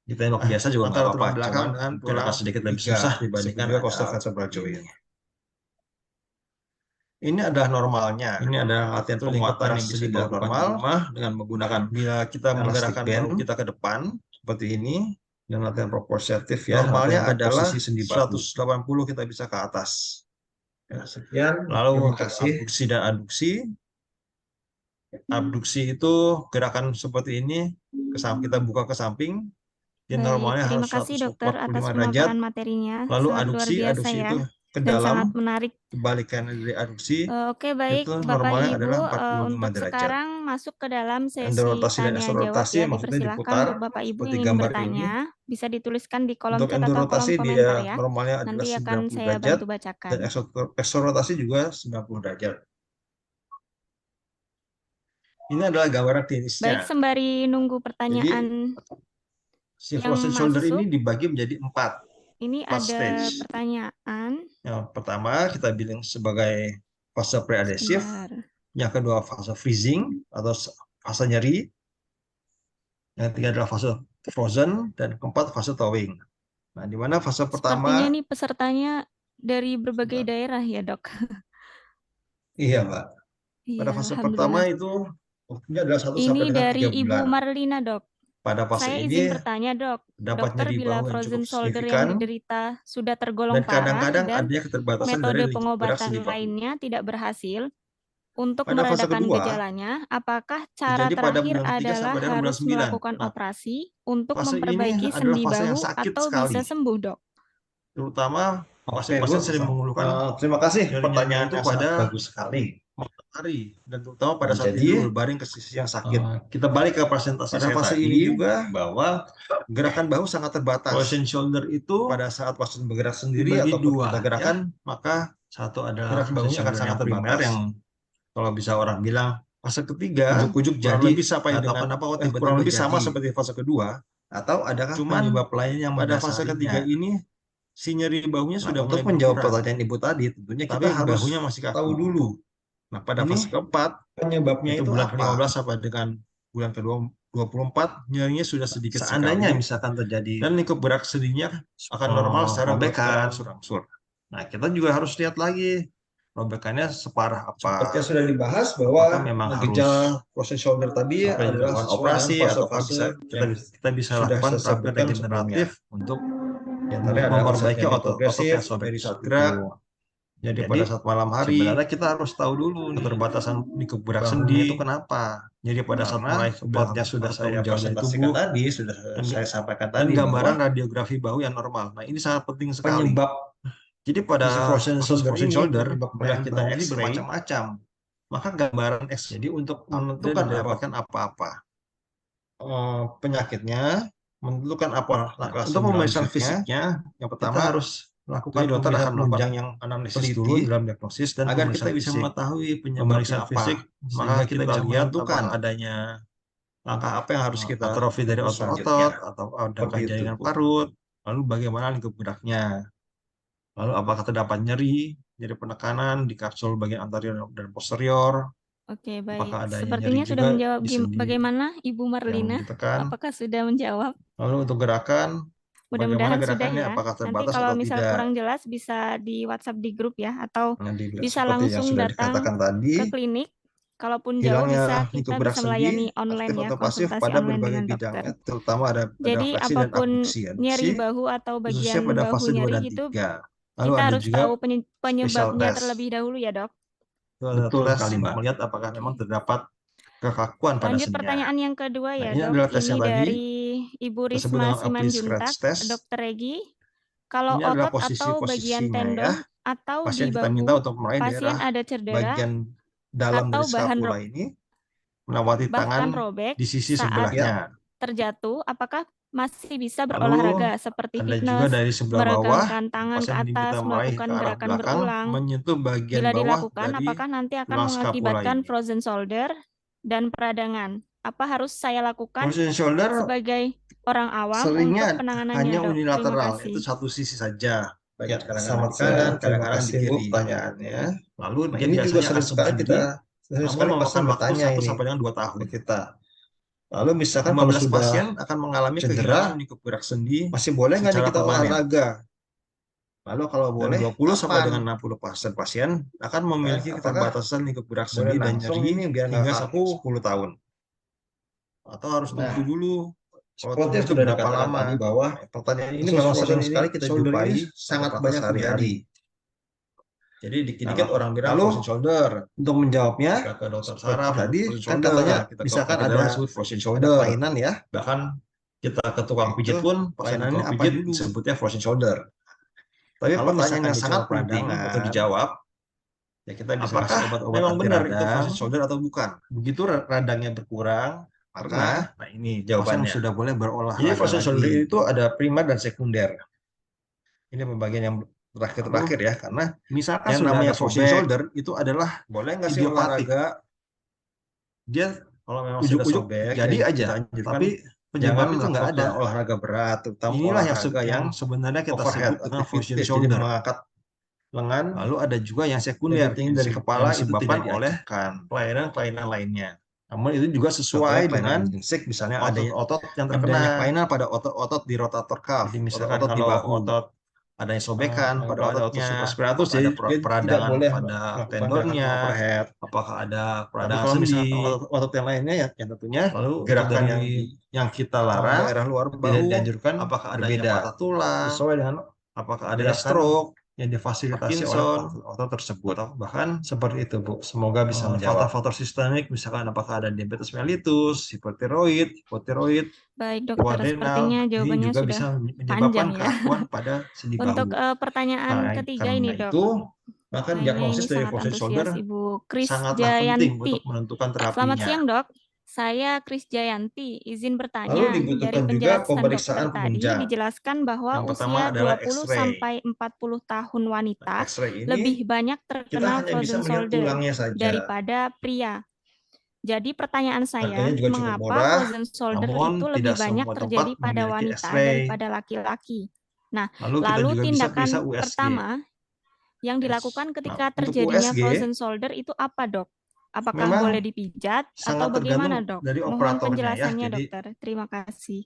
di tembok biasa juga nggak antara apa-apa. tulang belakang Cuman dengan tulang gerakan sedikit lebih iga, susah dibandingkan juga ada costovertebral alat joint. ini. Ini adalah normalnya. Ini adalah latihan Itu lingkup penguatan gerak yang bisa sendi bahu dilakukan normal di rumah dengan menggunakan, bila kita elastic menggerakkan band bahu kita ke depan seperti ini, dan latihan proprioceptif ya. normalnya latihan adalah posisi sendi bahu. 180 kita bisa ke atas. Ya, sekian. Lalu Terima untuk kasih. abduksi dan adduksi, abduksi itu gerakan seperti ini, kita buka ke samping, dia Baik, normalnya terima harus kasih dokter atas 145 derajat. pemaparan materinya. Lalu Sangat luar adduksi biasa ya, itu ke dan sangat dalam, menarik. kebalikannya dari adduksi Oke, baik itu Bapak normalnya Ibu, adalah 45 untuk derajat. sekarang masuk ke dalam sesi Endorotasi dan tanya jawab eksorotasi ya. maksudnya Dipersilahkan diputar untuk Bapak Ibu seperti yang ingin gambar bertanya, bisa dituliskan di kolom Untuk chat atau kolom endorotasi komentar dia ya. normalnya adalah Nanti akan 90 saya derajat bantu bacakan. dan eksorotasi juga 90 derajat. Ini adalah gambaran klinisnya. Baik, sembari nunggu pertanyaan Si yang frozen shoulder masuk, ini dibagi menjadi 4 ini ada stage. pertanyaan. Yang pertama kita bilang sebagai fase preadhesif, Sebentar. yang kedua fase freezing atau fase nyeri, yang ketiga adalah fase frozen, dan keempat fase thawing. Nah, di mana fase Sepertinya pertama, ini pesertanya dari berbagai daerah ya, Dok. Iya, Mbak. Iya, pada fase pertama alhamdulillah. itu waktunya adalah 1 Ini sampai dengan dari 3 Ibu bulan. Marlina, Dok. Pada fase Saya ini izin bertanya, Dok. dapat Dokter, nyeri bila bahu yang frozen cukup shoulder signifikan, yang diderita sudah tergolong dan parah kadang-kadang dan adanya keterbatasan dari metode lingkup gerak pengobatan sendi bahu. lainnya tidak berhasil untuk Pada fase meredakan kedua, gejalanya, apakah cara terjadi pada terakhir bulan 3 adalah sampai dengan bulan harus 9. melakukan Nah, operasi untuk fase ini memperbaiki adalah sendi fase yang bahu sakit atau sekali. bisa sembuh, Dok? Terutama Oke, pasien-pasien Bu. sering mengeluhkan Terima kasih. nyeri-nyeri Pertanyaan itu yang sangat pada bagus sekali. hari, dan terutama pada saat Jadi, tidur berbaring ke sisi yang sakit. Kita balik ke presentasi pada saya fase tadi, ini juga bahwa gerakan bahu sangat terbatas. frozen shoulder itu Pada saat pasien bergerak sendiri dibagi ataupun dua, kita gerakan, maka satu adalah gerakan bahunya akan sangat primer terbatas. yang Kalau bisa orang bilang fase ketiga ujuk-ujuk kurang jadi lebih sama atau dengan kenapa kok kurang tiba-tiba lebih sama jadi? seperti fase kedua. Atau adakah Cuman penyebab lain yang pada fase mendasarinya? ketiga ini si nyeri bahunya Nah, sudah untuk mulai menjawab berkurang, pertanyaan Ibu tadi, tentunya tapi kita harus bahunya masih kaku. tahu dulu Nah, pada ini fase keempat, penyebabnya itu itu bulan apa. ke-15 sampai dengan bulan ke-24, nyerinya sudah sedikit Seandainya sekali, misalkan terjadi dan lingkup gerak sendinya akan normal secara robekan, berangsur-angsur. Nah, kita juga harus lihat lagi robekannya separah apa. Seperti yang sudah dibahas bahwa Maka memang gejala frozen shoulder tadi adalah sesuai operasi dengan atau fase-fase kita bisa sudah lakukan saya terapi sebutkan regeneratif untuk antaranya adalah memperbaiki otot otot-otot yang sobek dari saat tersebut. gerak. Jadi pada saat malam hari sebenarnya kita harus tahu dulu keterbatasan di gerak sendi itu kenapa. Jadi pada saat mulai ototnya sudah saya jauh dari tubuh tadi sudah saya sampaikan dan tadi gambaran radiografi bahu yang normal. Nah, ini sangat penting sekali. penyebab Jadi pada frozen shoulder pada kita ini X-ray bermacam-macam. Maka gambaran X. Jadi untuk menentukan apa penyakitnya, menentukan apa langkah untuk pemeriksaan fisiknya, yang pertama harus melakukan dokter akan melakukan yang anamnesis dulu dalam diagnosis dan agar kita bisa mengetahui penyebabnya fisik, maka kita bisa menentukan adanya langkah apa yang harus kita atrofi dari otot-otot atau adakah jaringan parut, lalu bagaimana lingkup geraknya, lalu apakah terdapat nyeri penekanan di kapsul bagian anterior dan posterior. Oke, baik. Apakah adanya Sepertinya nyeri sudah juga menjawab di sendi bagaimana Ibu Marlina? yang ditekan. Apakah sudah menjawab? Lalu untuk gerakan, bagaimana Mudah-mudahan sudah gerakannya, ya. apakah Nanti terbatas kalau atau misal tidak? kurang jelas bisa di WhatsApp di grup ya, atau bisa Seperti yang langsung sudah datang dikatakan tadi, ke klinik. Kalaupun jauh bisa hilangnya lingkup kita gerak bisa sendi, melayani aktif online ya, atau pasif konsultasi pada online berbagai dengan bidang, dokter. terutama ada Jadi fleksi dan apapun abduksi. nyeri bahu atau Khususnya bagian pada bahu fase 2 nyeri dan itu 3. Lalu kita ada harus juga tahu special penyebabnya test. terlebih dahulu ya, Dok. Itu ada Betul tes sekali, untuk Mbak. melihat apakah memang terdapat kekakuan pada Lanjut sendinya. pertanyaan yang kedua Nah, ya, ini Dok. adalah tes Ini yang tadi dari Ibu tersebut Risma dengan apply Simanjuntak, scratch test. Dokter Regi. Kalau Ini adalah otot atau bagian posisinya tendon ya. atau Pasien di kita minta bahu untuk meraih pasien daerah ada cedera bagian dalam atau dari bahan skapula ini, melewati bahkan tangan robek di sisi saat sebelahnya. terjatuh, apakah masih bisa Lalu berolahraga seperti ada juga fitness, dari sebelah bawah, meregangkan tangan ke pasien diminta atas, meraih ke melakukan arah gerakan belakang, berulang? menyentuh bagian Bila bawah dilakukan, dari apakah nanti akan tulang skapula mengakibatkan ini. frozen shoulder dan peradangan? Apa harus saya lakukan Frozen shoulder sebagai orang awam untuk seringnya penanganannya, hanya Dok? Terima unilateral, kasih. itu satu sisi saja. Ya, Kadang-kadang selamat di kanan, siang. Terima kadang-kadang di kasih, Bu, kiri. pertanyaannya. Lalu Nah, dia ini juga biasanya sering akan sekali sembuh namun pasien memakan waktu bertanya 1 ini sampai dengan 2 tahun. ke kita. Lalu misalkan 15 kalau sudah pasien akan mengalami cedera, kehilangan lingkup gerak sendi masih boleh nggak nih secara kita permanen. olahraga? Lalu kalau Dan boleh, 20 sampai kapan? dengan 60% pasien akan memiliki Apakah keterbatasan lingkup gerak boleh sendi dan langsung nyeri ini biar nggak hingga sampai kaku? 10 tahun. Atau harus Nah, tunggu dulu. Kalau seperti tunggu yang itu sudah berapa dikatakan lama? tadi bahwa Pertanyaan ini kasus memang frozen sering sekali kita shoulder jumpai ini sangat banyak terjadi. Jadi dikit-dikit Nah, orang bilang lalu frozen shoulder. untuk menjawabnya, Ke dokter seperti saraf tadi frozen kan shoulder, katanya kita misalkan ke ada disebut frozen shoulder. kelainan ya, Bahkan kita ke tukang pijit itu pun pas ada kelainannya tukang apa pijit dulu? disebutnya frozen shoulder. Tapi Kalau pertanyaan yang misalkan sangat dicopot penting peradangan, untuk dijawab, ya kita bisa apakah kasih obat-obat memang anti benar itu radang. frozen shoulder atau bukan? Begitu radangnya berkurang, maka Nah ini jawabannya. pasien sudah boleh berolahraga. Jadi frozen shoulder lagi. itu ada primer dan sekunder. Ini pembagian yang terakhir ya, karena misalkan yang sudah namanya ada frozen sobek, shoulder itu adalah boleh nggak sih idiopatik. olahraga? Dia Kalau memang sudah ujuk-ujuk sobek, jadi ya aja, kita tapi jangan penyebab itu nggak ada. olahraga berat, terutama Inilah olahraga yang sebenarnya kita overhead sebut dengan frozen activities, jadi shoulder. mengangkat lengan. Lalu ada juga yang sekunder, lebih tinggi dari kepala, yang itu disebabkan tidak oleh kelainan-kelainan lainnya. Namun itu juga sesuai dengan misalnya ada otot-otot yang terkena. kelainan pada otot-otot di rotator cuff. Jadi misalkan otot di kalau bahu. otot ada yang sobekan pada ototnya, supraspinatus, ada jadi peradangan tidak boleh pada melakukan tendonnya, overhead. apakah ada Tapi peradangan kalau sendi, misalnya otot yang lainnya ya tentunya lalu gerakan yang kita larang daerah luar tidak bahu dianjurkan, apakah ada yang berbeda. patah tulang, Sesuai dengan apakah ada yang stroke yang difasilitasi oleh Parkinson, otot tersebut, atau bahkan seperti itu, Bu. Semoga bisa menjawab. faktor-faktor sistemik, misalkan apakah ada diabetes mellitus, hipotiroid, Baik, dokter, sepertinya ini jawabannya juga sudah bisa menyebabkan panjang ya. keakuan pada sendi bahu. Untuk pertanyaan ketiga karena ini, Dok. itu, maka Kayaknya diagnosis ini dari sangat frozen shoulder antusias Ibu Kris sangatlah penting Jayanti. untuk menentukan terapinya. Selamat siang, Dok. Saya Kris Jayanti, izin bertanya. Lalu Dari dibutuhkan juga penjelasan pemeriksaan dokter tadi penunjang. dijelaskan bahwa Yang pertama usia adalah 20 X-ray. sampai 40 tahun wanita X-ray ini lebih banyak kita terkena hanya bisa frozen melihat shoulder tulangnya saja. daripada pria. Jadi pertanyaan saya, Harganya juga cukup mengapa murah, frozen shoulder namun itu tidak lebih banyak semua terjadi tempat pada memiliki wanita X-ray. daripada laki-laki? Nah, Lalu kita lalu juga bisa tindakan periksa USG. pertama yang dilakukan ketika Untuk terjadinya USG, frozen shoulder itu apa, Dok? Apakah Memang boleh dipijat atau sangat bagaimana, tergantung Dok? dari Mohon operatornya ya. penjelasannya, Jadi Dokter. Terima kasih.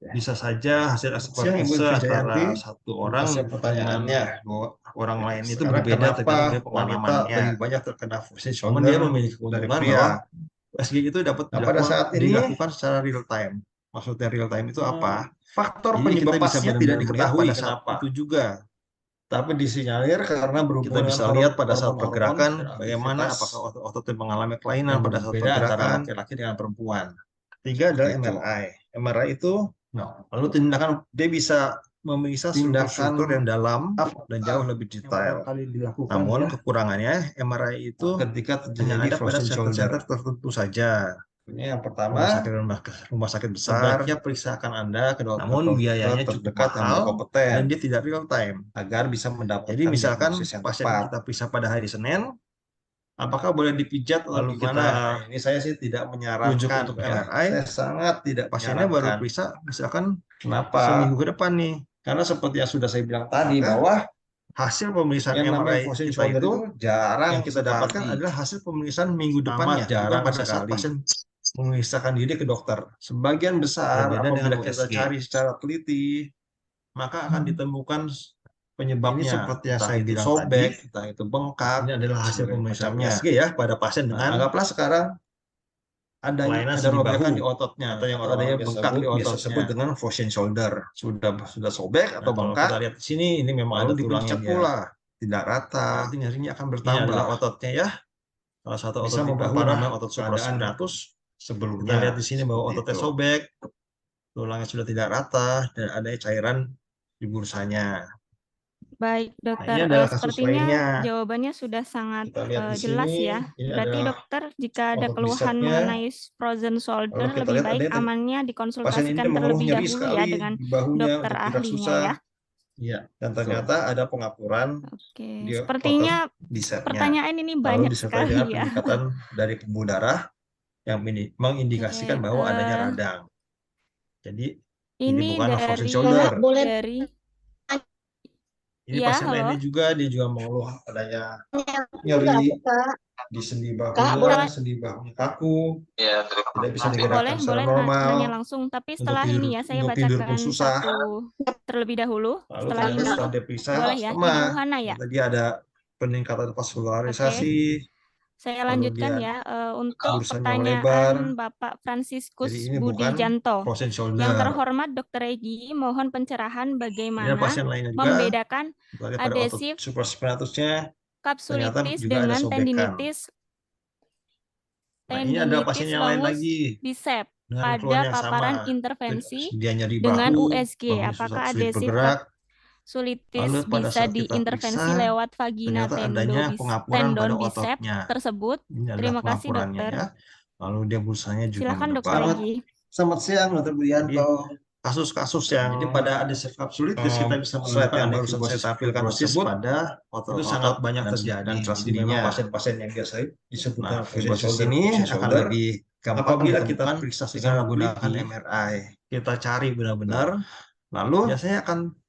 bisa saja hasil Siang, ekspertise Ibu antara Vijayanti. satu orang Atas dengan pertanyaannya. orang lain itu Sekarang berbeda tergantung dari kenapa wanita pengalamannya. lebih banyak terkena fusi Namun shoulder dia memiliki dari keuntungan pria? bahwa USG itu dapat Nah, pada saat ini dilakukan secara real time. Maksudnya real time itu apa? faktor Jadi penyebab kita bisa pastinya tidak benar-benar melihat diketahui pada saat kenapa. itu juga. Tapi disinyalir karena Kita berhubungan bisa dengan lihat pada saat hormon-hormon pergerakan dan bagaimana aktivitas apakah otot-ototnya mengalami kelainan yang pada saat berbeda antara pergerakan. laki-laki dengan perempuan. Ketiga adalah Seperti itu. MRI. MRI itu Nah, lalu tindakan dia bisa memeriksa Tindakan struktur yang dalam apa dan jauh lebih yang detail. pertama kali dilakukan Namun ya, kekurangannya MRI itu ketika hanya terjadi ada pada frozen shoulder. center-center tertentu saja. Ini yang pertama, Rumah sakit besar sebaiknya periksakan Anda ke dokter namun biayanya cukup terdekat yang mahal berkompeten dan dia tidak real time. agar bisa mendapatkan Jadi misalkan diagnosis yang pasien tepat. kita periksa pada hari Senin, apakah boleh dipijat atau Lalu gimana? ini saya sih tidak menyarankan Rujuk untuk ya. MRI, Saya sangat tidak pasiennya baru menyarankan. periksa misalkan Kenapa? seminggu ke depan nih. Karena seperti yang sudah saya bilang tadi Maka bahwa hasil pemeriksaan yang namanya MRI frozen kita shoulder itu itu jarang yang kita dapatkan sekali. adalah hasil pemeriksaan minggu Amat depannya, bukan jarang pada saat sekali. pasien memeriksakan diri ke dokter. Sebagian besar Berbeda dengan apabila kita USG. cari secara teliti, Maka akan ditemukan ini penyebabnya. seperti yang Entah saya itu bilang sobek, tadi, entah itu bengkak. ini adalah hasil Sebagai pemeriksaan macamnya. USG ya pada pasien Nah, dengan anggaplah sekarang kelainan ada sendi robekan bahu di ototnya atau yang atau ada yang bengkak di biasa ototnya. disebut dengan frozen shoulder. Sudah sobek Nah, atau kalau bengkak, kita lihat di sini, ini memang ada lalu tulangnya dipencet dia. pula, tidak rata, Berarti nyerinya akan ini bertambah. adalah Ototnya ya. Salah satu bisa otot di bahu memperparah namanya otot keadaan supraspinatus. sebelumnya. Kita lihat di sini bahwa Seperti ototnya itu. sobek, tulangnya sudah tidak rata, dan ada cairan di bursanya. Baik, Nah, Dokter. ini adalah kasus Sepertinya lainnya. jawabannya sudah sangat Kita lihat di jelas sini, ya. ini Berarti adalah dokter, jika ada otot keluhan bicepnya. mengenai frozen Lalu shoulder, kita lebih lihat baik ada yang amannya pasien ini dikonsultasikan mengeluh terlebih nyeri dahulu ya sekali dengan di bahunya dokter untuk gerak ahlinya susah. ya. Iya, dan ternyata ada pengapuran Oke, di otot sepertinya bicepnya. pertanyaan ini Lalu banyak disertai sekali dengan ya. peningkatan dari pembuluh darah yang mengindikasikan Oke, bahwa adanya radang. Jadi ini ini bukan frozen dari shoulder. Ini ya, pasien lainnya halo. juga, dia juga mengeluh adanya nyeri di sendi bahunya, Boleh. sendi bahunya kaku, tidak bisa Boleh, digerakkan secara nanya normal, langsung. Tapi untuk setelah tidur, ini ya, saya untuk tidur pun bacakan susah. satu terlebih dahulu. Lalu Setelah ternyata ini, setelah diperiksa boleh ya, sama, Ibu Hana ya. tadi ada peningkatan vaskularisasi, Saya lalu lanjutkan dia ya untuk bursanya melebar. pertanyaan Bapak Franciscus Jadi ini Budi bukan Janto. frozen shoulder. Yang terhormat Dr. Regi, mohon pencerahan Ini bagaimana pasien lainnya juga, membedakan kita lihat pada otot adesif supraspinatusnya, ternyata kapsulitis juga ada dengan sobekan. Nah, ini ada pasien yang lain longus lagi bicep dengan pada keluhan yang paparan sama. intervensi Dia nyeri dengan bahu, USG. bahunya Apakah sulit adesif bergerak. kapsulitis Lalu pada bisa saat kita diintervensi periksa, lewat vagina ternyata adanya pengapuran tendon pada bicep ototnya. tersebut? Ini adalah Terima kasih, pengapurannya dokter. ya. Lalu dia bursanya juga Silakan, Dokter melebar. Regi. Selamat siang, Dr. Budianto. Kasus-kasus yang Jadi pada adesif kapsulitis kita bisa slide menemukan yang baru adenosis saya tampilkan fibrosis tersebut pada itu sangat banyak terjadi. dan Jadi transedinya. memang Pasien-pasien yang biasa disebutkan Nah, frozen fibrosis shoulder, ini frozen akan shoulder, lebih gampang apabila kita ditemukan periksa dengan secara menggunakan teliti, MRI. Kita cari benar-benar, lalu biasanya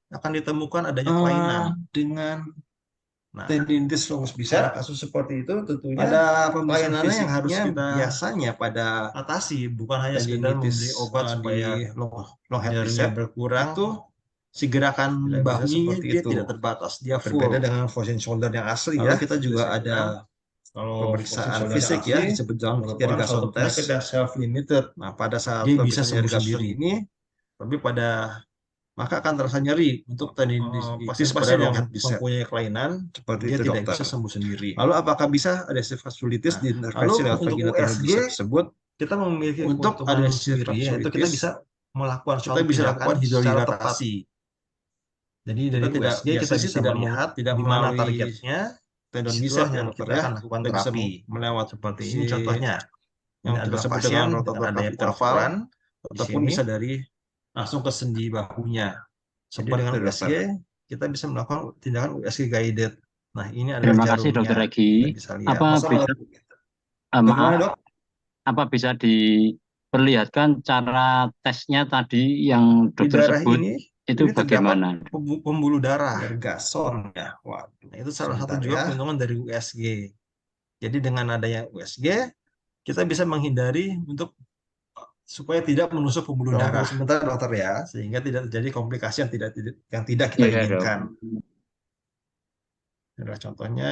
akan ditemukan adanya kelainan. dengan Nah, tendinitis longus pada bicep, kasus seperti itu tentunya pada pemeriksaan pelayanannya yang harus fisiknya kita biasanya pada atasi, bukan hanya sekedar tendinitis memberi obat supaya di long head nyerinya bicep berkurang. itu Si gerakan tidak bisa bahunya seperti dia itu. tidak terbatas, dia full. Berbeda dengan frozen shoulder yang asli Lalu ya. kita juga Biasanya ada kalau pemeriksaan frozen shoulder fisik yang ya, asli disebut dalam merupakan Gergason suatu test. penyakit yang self limited. Nah, pada saat Dia bisa pemeriksaan sembuh Gergason sendiri. ini, tapi maka akan terasa nyeri untuk pasien-pasien yang mempunyai kelainan seperti dia itu, tidak dokter. bisa sembuh sendiri. Lalu apakah bisa adesif vaskulitis diintervensi lewat untuk vagina USG tersebut? kita memiliki Untuk keuntungan adesif sendiri, yaitu kita vaskulitis, bisa melakukan kita suatu bisa tindakan lakukan secara tepat. hidrohidratasi. Jadi dari USG kita bisa melihat di mana targetnya, tendon disitulah bicep yang yang kita akan lakukan kita bisa terapi. melewat Seperti ini contohnya. yang Ini kita adalah sebut pasien dengan dengan rotator adanya cuff interval, pengapuran, ataupun ataupun bisa bisa dari langsung ke sendi bahunya. Jadi seperti dengan itu, USG dokter. kita bisa melakukan tindakan USG guided. Nah, ini adalah Terima kasih, jarumnya. Dokter Regi. Kita bisa lihat. Apa bisa, Bagaimana, maaf, dok? apa bisa diperlihatkan cara tesnya tadi yang Di dokter darah sebut ini itu bagaimana? pembuluh darah. Gergason ya. Waduh. Nah, itu salah satu Sebentar juga ya. keuntungan dari USG. Jadi dengan adanya USG, kita bisa menghindari supaya tidak menusuk pembuluh darah sebentar dokter ya, sehingga tidak terjadi komplikasi yang tidak kita Iya, Dok. inginkan. Ini adalah contohnya.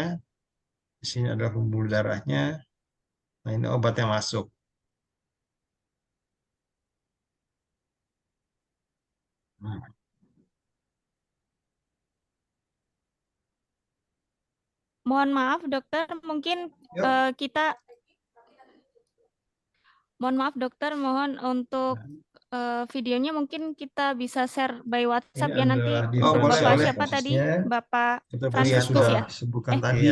Di sini adalah pembuluh darahnya. Nah, ini obat yang masuk. Nah, Mohon maaf dokter, mungkin Yuk. mohon maaf dokter, mohon untuk videonya mungkin kita bisa share by WhatsApp Ini ya nanti. adalah di Bapak boleh, siapa tadi? prosesnya. Bapak Seperti yang Franciscus sudah ya? sebutkan Eh, tadi,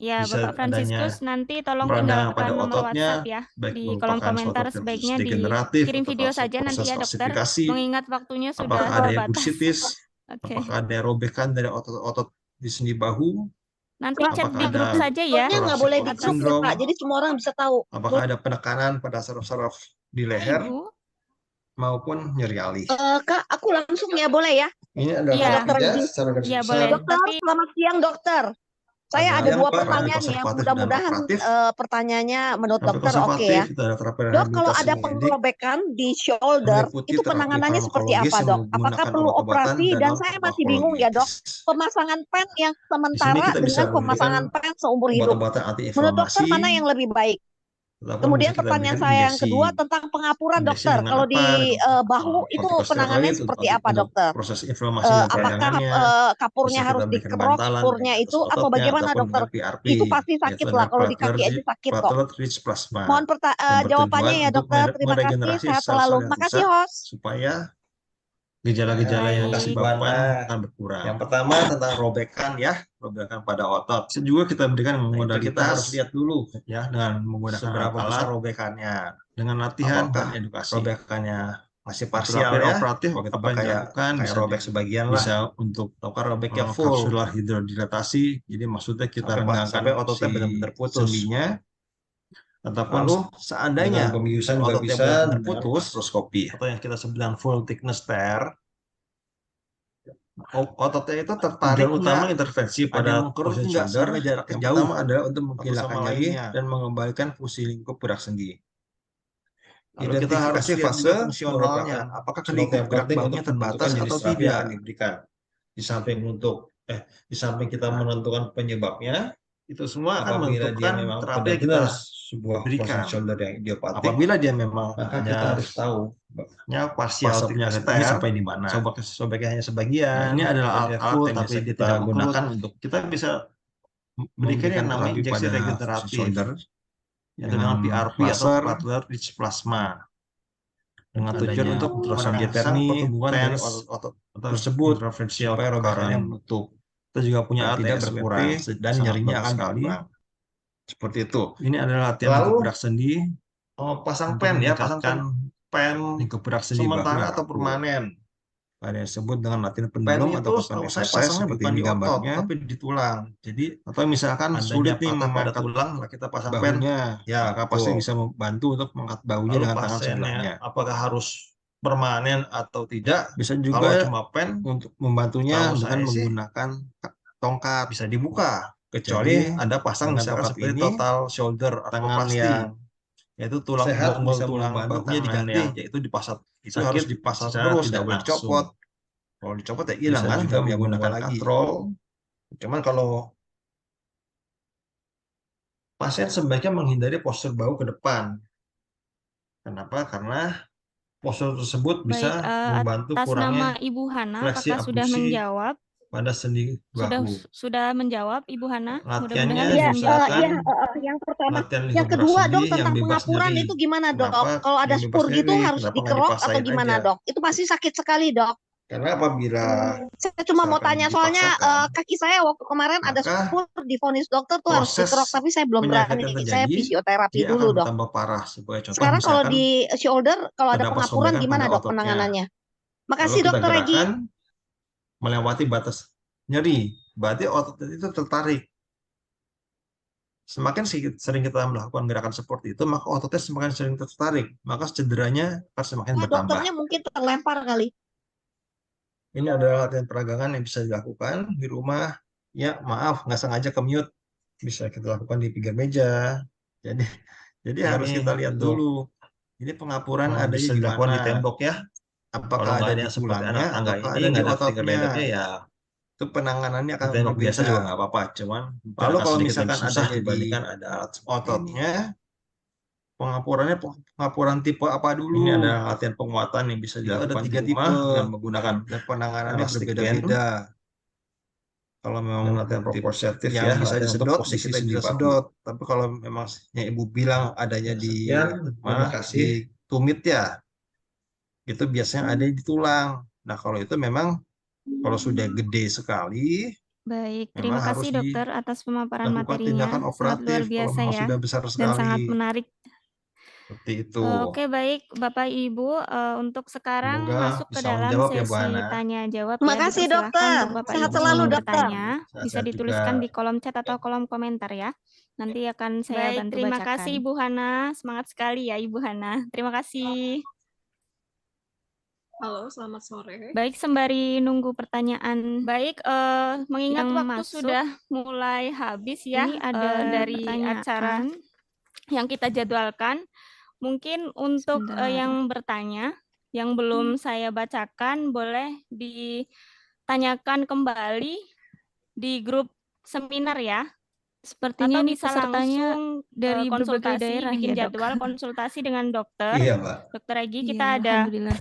Ya, bisa Bapak Franciscus adanya nanti tolong peradangan tinggalkan pada nomor ototnya, WhatsApp ya baik di kolom merupakan komentar. suatu Sebaiknya degeneratif dikirim atau video saja nanti proses ya dokter, ossifikasi, mengingat waktunya sudah apakah ada yang terbatas. bursitis, Oke, apakah ada robekan dari otot-otot di sendi bahu, nanti chat apakah di grup ada saja ya. Pokoknya nggak boleh di thoracic grup ya syndrome, Pak, jadi semua orang bisa tahu. apakah ada penekanan pada saraf-saraf di leher Ibu. maupun nyeri alih. Kak, aku langsung ya boleh ya? Ini adalah Iya. Dokter ketiga Egi. secara garis Iya, besar. boleh. Dokter, Tapi selamat siang dokter. Saya ada yang dua Pak, pertanyaan rambut ya. konservatif dan Mudah-mudahan operatif. pertanyaannya menurut Rambut dokter oke konservatif ya. itu ada terapi Dok, kalau rehabilitasi ada medik, pengerobekan di shoulder, meliputi itu terapi penanganannya seperti farmakologis apa yang dok? Apakah menggunakan perlu obat-obatan operasi? dan Dan saya masih bingung ya dok, non-farmakologitis. pemasangan pen yang Di sini sementara kita bisa dengan pemasangan memberikan pen seumur hidup. obat-obatan Menurut dokter antiinflamasi, mana yang lebih baik? ataupun Kemudian bisa kita pertanyaan berikan saya yang injeksi. kedua tentang pengapuran Injeksi dokter. dengan Kalau apa? di Dengan bahu itu kortikosteroid penanganannya untuk seperti apa dokter? proses inflamasi dan Apakah peradangannya. kapurnya Bisa harus kita berikan dikerok bantalan spurnya dari atas itu atau ototnya bagaimana ataupun dokter? dengan PRP, Itu pasti yaitu sakit adalah lah, kalau di kaki platelet aja sakit kok. platelet rich plasma. Mohon Yang jawabannya bertujuan ya untuk dokter. Terima kasih, meregenerasi sehat sel-sel selalu. yang Makasih rusak host. supaya gejala-gejala yang Baik. disebabkan akan berkurang. Yang pertama tentang robekan ya, robekan pada otot. Bisa juga kita berikan modalitas. Kita harus lihat dulu ya dengan menggunakan seberapa besar robekannya. Dengan latihan dan edukasi. Robekannya masih parsial ya. Operatif apa yang dilakukan bisa robek sebagian lah. Bisa untuk robeknya full. Kapsular hidrodilatasi. Jadi maksudnya kita renggangkan sampai ototnya benar-benar putus. Sendinya. Ataupun lalu seandainya pembiusan juga bisa putus artroskopi atau yang kita sebut dengan full thickness tear, ototnya itu tertarik utama intervensi pada posisi shoulder jarak yang jauh. Pertama adalah untuk menghilangkan nyeri dan mengembalikan fungsi lingkup gerak sendi. Lalu kita harus fase fungsionalnya, apakah lingkup gerak bahunya terbatas atau tidak diberikan. Di samping kita menentukan penyebabnya, itu semua akan menentukan terapi yang kita sebuah berikan. Shoulder yang idiopatik. Apabila dia memang kita harus tahu parsial thickness tear sampai di mana. Sobeknya hanya sebagian. Nah, ini adalah alat yang bisa kita gunakan untuk kita bisa berikan yang namanya injeksi regeneratif shoulder dengan PRP atau platelet rich plasma. Dengan tujuan untuk merangsang pertumbuhan dari otot tersebut supaya robekannya menutup. Kita juga punya alat tidak berkurang dan nyerinya akan berkurang. Seperti itu. Ini adalah latihan lingkup gerak sendi. Pasang pen ya, pasang pen lingkup gerak sendi sementara atau permanen. Ada yang disebut dengan latihan pendulum atau pen exercise seperti ini gambarnya, tapi di tulang. Jadi atau misalkan sulit nih mengangkat tulang, kita pasang pennya. Ya, maka pasti bisa membantu untuk mengangkat bahunya dengan tangan sebelahnya. Apakah harus permanen atau tidak? Bisa juga kalau cuma pen untuk membantunya dengan menggunakan tongkat bisa dibuka. Kecuali Anda pasang misalkan seperti total shoulder tangan yang yaitu tulang sehat bisa tulang bahunya diganti, yaitu dipasang. Itu harus dipasang terus, tidak boleh dicopot. Kalau dicopot ya hilang kan, juga menggunakan katrol. Cuman kalau pasien sebaiknya menghindari postur bahu ke depan. Kenapa? Karena postur tersebut bisa membantu atas kurangnya nama Ibu Hana, fleksi apakah sudah abduksi menjawab? pada sendi bahu. Sudah menjawab Ibu Hana? Latihannya Iya, yang pertama. Yang kedua dok, tentang pengapuran itu gimana dok? Kalau ada spur gitu harus dikerok atau gimana dok? Itu pasti sakit sekali dok. Karena apabila saya cuma mau tanya, soalnya kaki saya waktu kemarin ada spur, divonis dokter tuh harus dikerok, tapi saya belum berani. Saya fisioterapi dulu dok. Parah, contoh, sekarang kalau di shoulder, kalau ada pengapuran gimana dok penanganannya? Makasih dokter Regi. Melewati batas nyeri, berarti otot itu tertarik. Semakin sering kita melakukan gerakan seperti itu, maka ototnya semakin sering tertarik, maka cederanya akan semakin bertambah. Dokternya mungkin terlempar kali. Ini adalah latihan peragangan yang bisa dilakukan di rumah. Ya, maaf, nggak sengaja ke-mute. bisa kita lakukan di pinggir meja. Jadi harus Ini kita lihat untuk dulu. Ini pengapuran ada bisa di dilakukan di mana? tembok ya. Apakah Kalau nggak ada ada di yang seperti tulangnya anak tangga ataukah ini, ada di nggak ada finger ototnya? leddernya ya Itu penanganannya akan tembok biasa berbeda. juga nggak apa-apa. Cuman Lalu kalau sedikit misalkan lebih susah adanya di dibandingkan ada alat seperti ini. ototnya, pengapurannya pengapuran tipe apa dulu? Ini adalah latihan penguatan yang bisa Itu ada dilakukan di 3 rumah tipe dengan menggunakan dan penanganannya elastic band. berbeda-beda. Kalau Dan memang latihan proprioceptif yang ya, bisa latihan untuk disedot, ya posisi kita sendi bisa bahu. sedot. Tapi kalau memang yang ibu bilang adanya di Sekian, terima kasih. di tumit ya, itu biasanya ada di tulang. Nah kalau itu memang kalau sudah gede sekali, Baik, memang terima harus kasih dokter atas pemaparan dilakukan materinya. tindakan Sangat operatif luar kalau biasa memang ya, sudah besar dan sekali. sangat menarik. Seperti itu. Oke, baik Bapak Ibu, untuk sekarang Semoga masuk ke bisa dalam menjawab ya, Bu sesi Hana. tanya jawab Terima ya. kasih Dipersilahkan dokter. untuk Bapak Sehat Ibu selalu yang dokter. bertanya, bisa Sehat-sehat dituliskan juga. di kolom chat atau kolom komentar ya. Nanti akan saya Baik, bantu terima bacakan. kasih, Ibu Hana, semangat sekali ya Ibu Hana. Terima kasih. Halo, selamat sore. Baik, sembari nunggu pertanyaan. Baik, mengingat Yang waktu masuk, sudah mulai habis ya, ini ada dari acara yang kita jadwalkan. Mungkin untuk Sebentar. yang bertanya, yang belum saya bacakan, boleh ditanyakan kembali di grup seminar ya. Sepertinya Atau ini bisa pesertanya langsung dari berbagai konsultasi, daerah bikin ya, Dok. jadwal konsultasi dengan dokter. Iya, Mbak. Dokter Egi, Iya, kita ada alhamdulillah.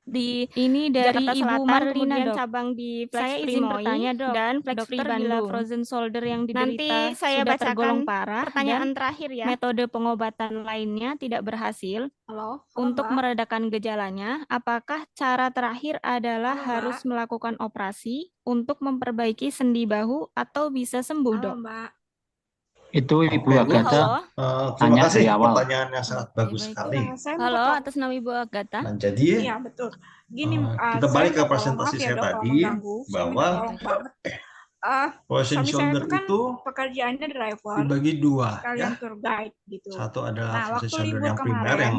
di Ini dari Jakarta Ibu Selatan, Marlina, kemudian Dok. cabang di Flex Saya Free izin Moi bertanya, Dok. dan Flex Free Dokter, bila Bandung. frozen shoulder yang Nanti diderita saya sudah tergolong bacakan parah pertanyaan dan terakhir ya. metode pengobatan lainnya tidak berhasil, Halo, untuk Mbak. meredakan gejalanya, apakah cara terakhir adalah Halo, harus Mbak. melakukan operasi untuk memperbaiki sendi bahu atau bisa sembuh, Halo, Dok? Mbak. Itu Oke, Ibu Bu. Agatha Terima tanya kasih dari awal. pertanyaan yang sangat Oke, bagus baik. sekali. Saya Halo, minta atas nama Ibu Agatha. Nah, jadi Iya, betul. Gini, kita saya balik ke minta tolong, presentasi maaf ya saya dok kalau tadi mengganggu. Saya minta bahwa tolong banget. frozen Suami saya shoulder itu kan itu pekerjaannya driver, dibagi dua ya. sekalian tour guide gitu. Satu adalah Nah, frozen waktu shoulder libur yang primer yang kemarin,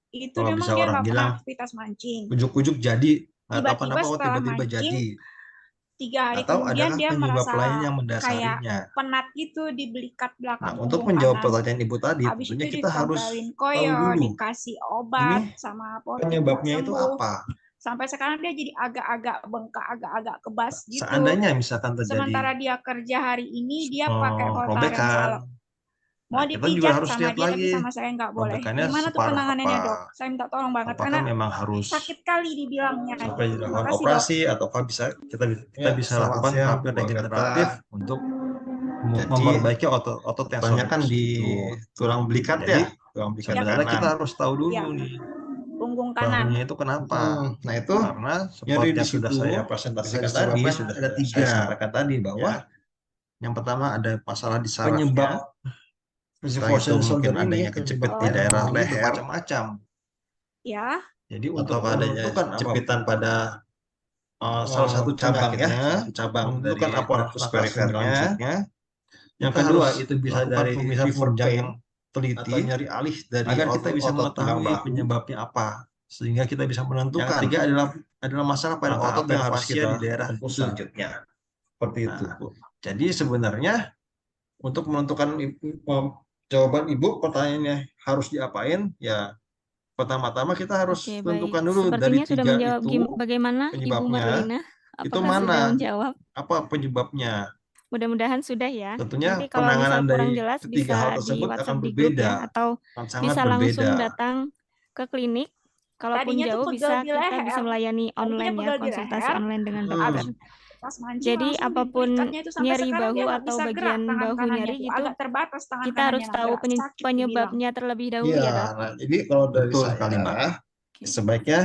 itu kalau memang bisa dia orang nggak pernah bilang aktivitas mancing. ujuk-ujuk jadi, nggak tahu Tiba-tiba kenapa kok setelah tiba-tiba mancing, jadi. 3 hari Atau kemudian adakah dia penyebab merasa lain yang kayak mendasarinya? penat gitu di belikat Nah, belakang untuk punggung menjawab kanan. pertanyaan Ibu tadi, Habis tentunya itu kita harus ditempelin tahu koyo, dulu dikasih obat ini sama apotik penyebabnya itu sembuh. apa. Sampai sekarang dia jadi agak-agak bengkak, agak-agak kebas gitu. Seandainya misalkan Sementara terjadi dia kerja hari ini, dia pakai kotar yang robekan, salah. Mau nah, kita juga dipijat harus sama lihat dia, tapi lagi sama saya nggak boleh. robekannya Gimana tuh separah penanganannya apa. dok? Saya minta tolong banget, Apakah karena memang harus sakit kali dibilangnya. sampai Terima dilakukan kasih dok. operasi ataukah bisa kita Ya, bisa selamat lakukan siang, terapi Bu Agatha. regeneratif untuk Jadi, memperbaiki otot yang kebanyakan sobek di gitu. tulang belikat Jadi, ya, tulang belikat sebenarnya kanan. kita harus tahu dulu Ya. nih Punggung kanan. bahunya itu kenapa. Nah itu Karena nyeri seperti di yang sudah situ saya bisa presentasikan disebabkan tadi, sudah ada saya 3 sampaikan tadi bahwa ya. yang pertama ada masalah di sarafnya. Penyebab Setelah itu frozen mungkin shoulder ini adanya kejepit di penyebabnya daerah ini leher, bermacam-macam. Ya. jadi Untuk untuk adanya menentukan apa jepitan pada salah satu cabang ya, penyakitnya, satu cabang dari menentukan apa aparatus langkah perifernya. selanjutnya. Yang Kita kedua harus itu bisa lakukan dari pemeriksaan fever penunjang pain yang teliti atau nyeri alih dari agar kita bisa otot tulang mengetahui bahu, penyebabnya apa, sehingga kita bisa menentukan. Yang ketiga adalah masalah pada langkah otot apa yang dan harus fascia kita di daerah tempuh itu. selanjutnya. Seperti itu. Nah, jadi sebenarnya untuk menentukan jawaban Ibu pertanyaannya harus diapain, ya pertama-tama kita harus Oke, baik. tentukan dulu dari Sepertinya sudah 3 menjawab itu bagaimana Ibu penyebabnya Marlina. itu Apakah sudah mana, menjawab? apa penyebabnya. Mudah-mudahan sudah ya. Tentunya Nanti kalau misal penanganan kurang dari jelas ketiga hal bisa di tersebut akan WhatsApp di grup berbeda, ya, atau akan sangat bisa berbeda. langsung datang ke klinik. Kalaupun Tadinya tuh jauh pegel bisa di kita bisa leher. melayani Tadinya online ya, pegel di konsultasi leher. online dengan Habis dokter. pas mancing Jadi langsung apapun dibelitnya itu, sampai nyeri sekarang bahu dia nggak atau bisa gerak bagian tangan bahu kanannya nyeri tuh. gitu, Agak terbatas tangan kita harus kanannya, tahu agak sakit dibilang. penyebabnya terlebih dahulu Iya, ya dok. nah, jadi kalau dari Betul saya sekali, Mbak. sebaiknya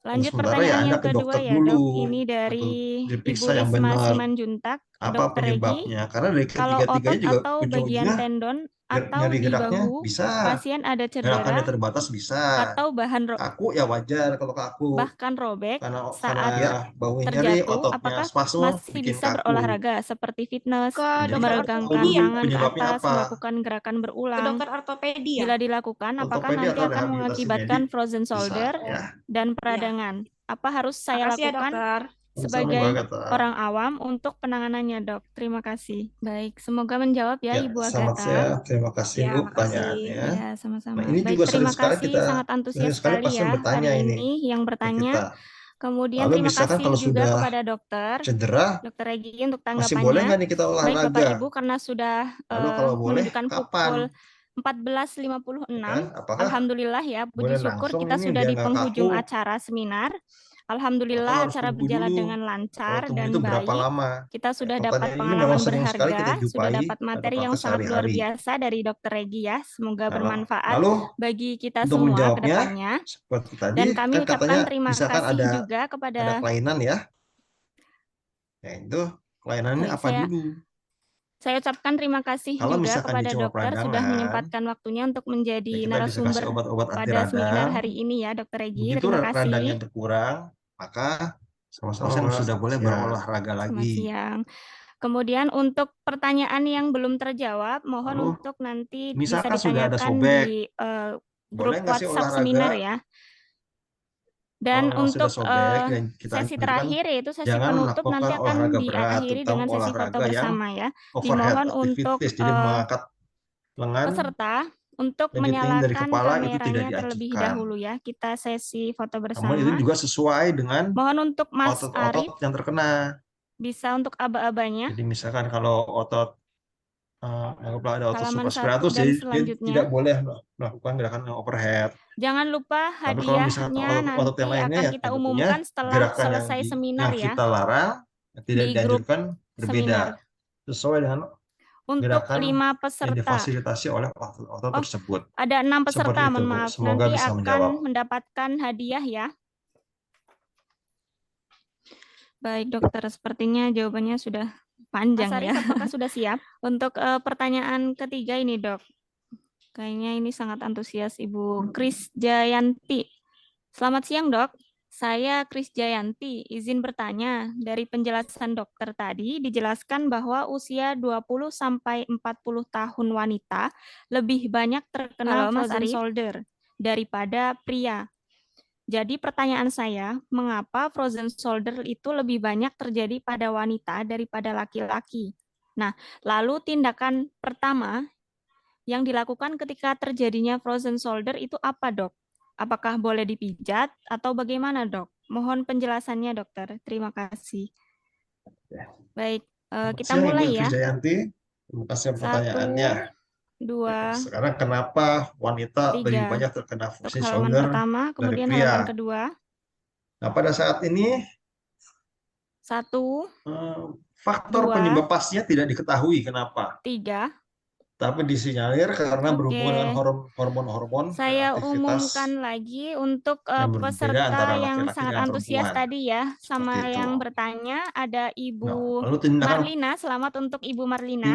Lanjut sementara pertanyaan ya Anda yang ke kedua dokter ya dok. dulu Ini untuk dari Ibu diperiksa yang Risma benar Simanjuntak, apa Dokter Egi. penyebabnya. Karena dari Kalau ketiga-tiganya otot juga atau bagian ujung-ujungnya tendon atau nyeri di geraknya bahu bisa, pasien ada gerakannya cedera terbatas bisa, atau kaku ya wajar kalau kaku, bahkan robek karena saat ya bahunya nyeri, terjatuh, ototnya apakah spasme masih bikin bisa kaku. berolahraga seperti fitness, Ke Jadi dokter kita tahu meregangkan ortopedi dulu ya? tangan ke penyebabnya atas, apa. melakukan gerakan Ke berulang. dokter ortopedi ya? Bila dilakukan, apakah Ortopedi nanti atau akan rehabilitasi mengakibatkan medik frozen bisa shoulder ya. dan peradangan? Apa harus saya Makasih ya lakukan dokter. sebagai Waalaikumsalam. orang awam untuk penanganannya, Dok. Terima kasih. Baik, semoga menjawab ya, Ya, Ibu selamat Agatha. siang. Terima kasih Ya, Bu makasih. pertanyaannya. Ya, sama-sama. Nah, ini Baik, juga terima sering sekali kasih, kita sangat antusias sering sekali sekali pasien ya bertanya hari ini ini yang ke bertanya. kita. Kemudian Lalu terima misalkan kasih kalau juga sudah kepada dokter, cedera, Dokter Regi untuk masih boleh tanggapannya. nggak nih kita Baik Bapak olahraga? Ibu, karena sudah Lalu kalau boleh, menunjukkan kapan? pukul Ya 14.56, kan? Apakah alhamdulillah ya, puji boleh syukur langsung kita ini sudah biar di nggak penghujung kaku? acara seminar. Atau Alhamdulillah harus acara tunggu berjalan dulu? dengan Kalau lancar tunggu dan itu berapa baik. lama? Kita Ya, sudah dapat pertanyaan ini memang pengalaman sering sekali kita berharga, sudah jumpai dapat pada materi yang praktek sangat luar sehari-hari. biasa dari Dokter Regi ya. Semoga Nah, bermanfaat lalu bagi kita untuk semua ke menjawabnya, depannya. seperti tadi, Dan kami kan ucapkan katanya terima misalkan kasih ada juga kepada kelainan ya. Ya itu kelainannya Baik, apa dulu? saya ucapkan terima kasih Kalau juga misalkan kepada dia cuma dokter sudah peradangan, menyempatkan waktunya untuk ya menjadi kita bisa kasih narasumber obat-obat anti pada seminar radang. hari ini ya, Dokter Regi. Begitu Terima radangnya kasih. berkurang, maka pasien sudah boleh berolahraga Selamat lagi. siang. Kemudian untuk pertanyaan yang belum terjawab, mohon Lalu, untuk nanti bisa misalkan sudah ada ditanyakan sobek, di boleh grup nggak sih WhatsApp olahraga? seminar ya. Dan Kalau memang sudah untuk sobek dan kita sesi anjurkan terakhir yaitu sesi jangan penutup nanti melakukan akan olahraga berat, diakhiri terutama dengan sesi foto olahraga yang bersama ya. overhead Dimohon untuk activities, jadi mengangkat lengan peserta untuk lebih tinggi dari menyalakan kepala itu tidak kameranya terlebih dianjurkan. dahulu ya. Kita sesi foto Namun itu bersama. juga sesuai dengan Mohon untuk Mas Arif otot-otot yang terkena. bisa untuk aba-abanya. Jadi misalkan kalau otot anggaplah ada otot Halaman 1 supraspinatus, dan jadi dia selanjutnya. tidak boleh melakukan gerakan yang overhead. Jangan lupa Tapi kalau misalkan hadiahnya otot yang nanti lainnya akan ya kita tentunya umumkan setelah gerakan selesai seminar yang ya kita larang tidak di grup dianjurkan berbeda seminar. sesuai dengan Untuk gerakan 5 yang peserta. difasilitasi oleh otot tersebut. Ada 6 peserta, Seperti itu, mohon Bu. maaf. Semoga Nanti bisa akan menjawab. mendapatkan hadiah ya. Baik dokter, sepertinya jawabannya sudah panjang Mas Arif, ya. apakah sudah siap? Untuk pertanyaan ketiga ini dok. Kayaknya ini sangat antusias Ibu Kris Jayanti. Selamat siang dok. Saya Kris Jayanti, izin bertanya. Dari penjelasan dokter tadi dijelaskan bahwa usia 20-40 tahun wanita lebih banyak terkena frozen shoulder daripada pria. Jadi pertanyaan saya, mengapa frozen shoulder itu lebih banyak terjadi pada wanita daripada laki-laki? Nah, lalu tindakan pertama yang dilakukan ketika terjadinya frozen shoulder itu apa, dok? Apakah boleh dipijat atau bagaimana, dok? Mohon penjelasannya, dokter. Terima kasih. Baik, kita mulai ya. Jayanti, terima kasih pertanyaannya. 1, 2, sekarang kenapa wanita 3. lebih banyak terkena frozen halaman shoulder pertama, kemudian dari pria? halaman kedua. Nah, pada saat ini 1, faktor 2, penyebab pastinya tidak diketahui kenapa. 3. Tapi disinyalir karena berhubungan dengan Oke. hormon-hormon Saya aktivitas umumkan lagi untuk yang berbeda peserta antara yang laki-laki sangat dengan antusias perempuan. tadi ya, sama Seperti itu. yang bertanya ada Nah, Ibu lalu tindakan Marlina, selamat untuk Ibu Marlina.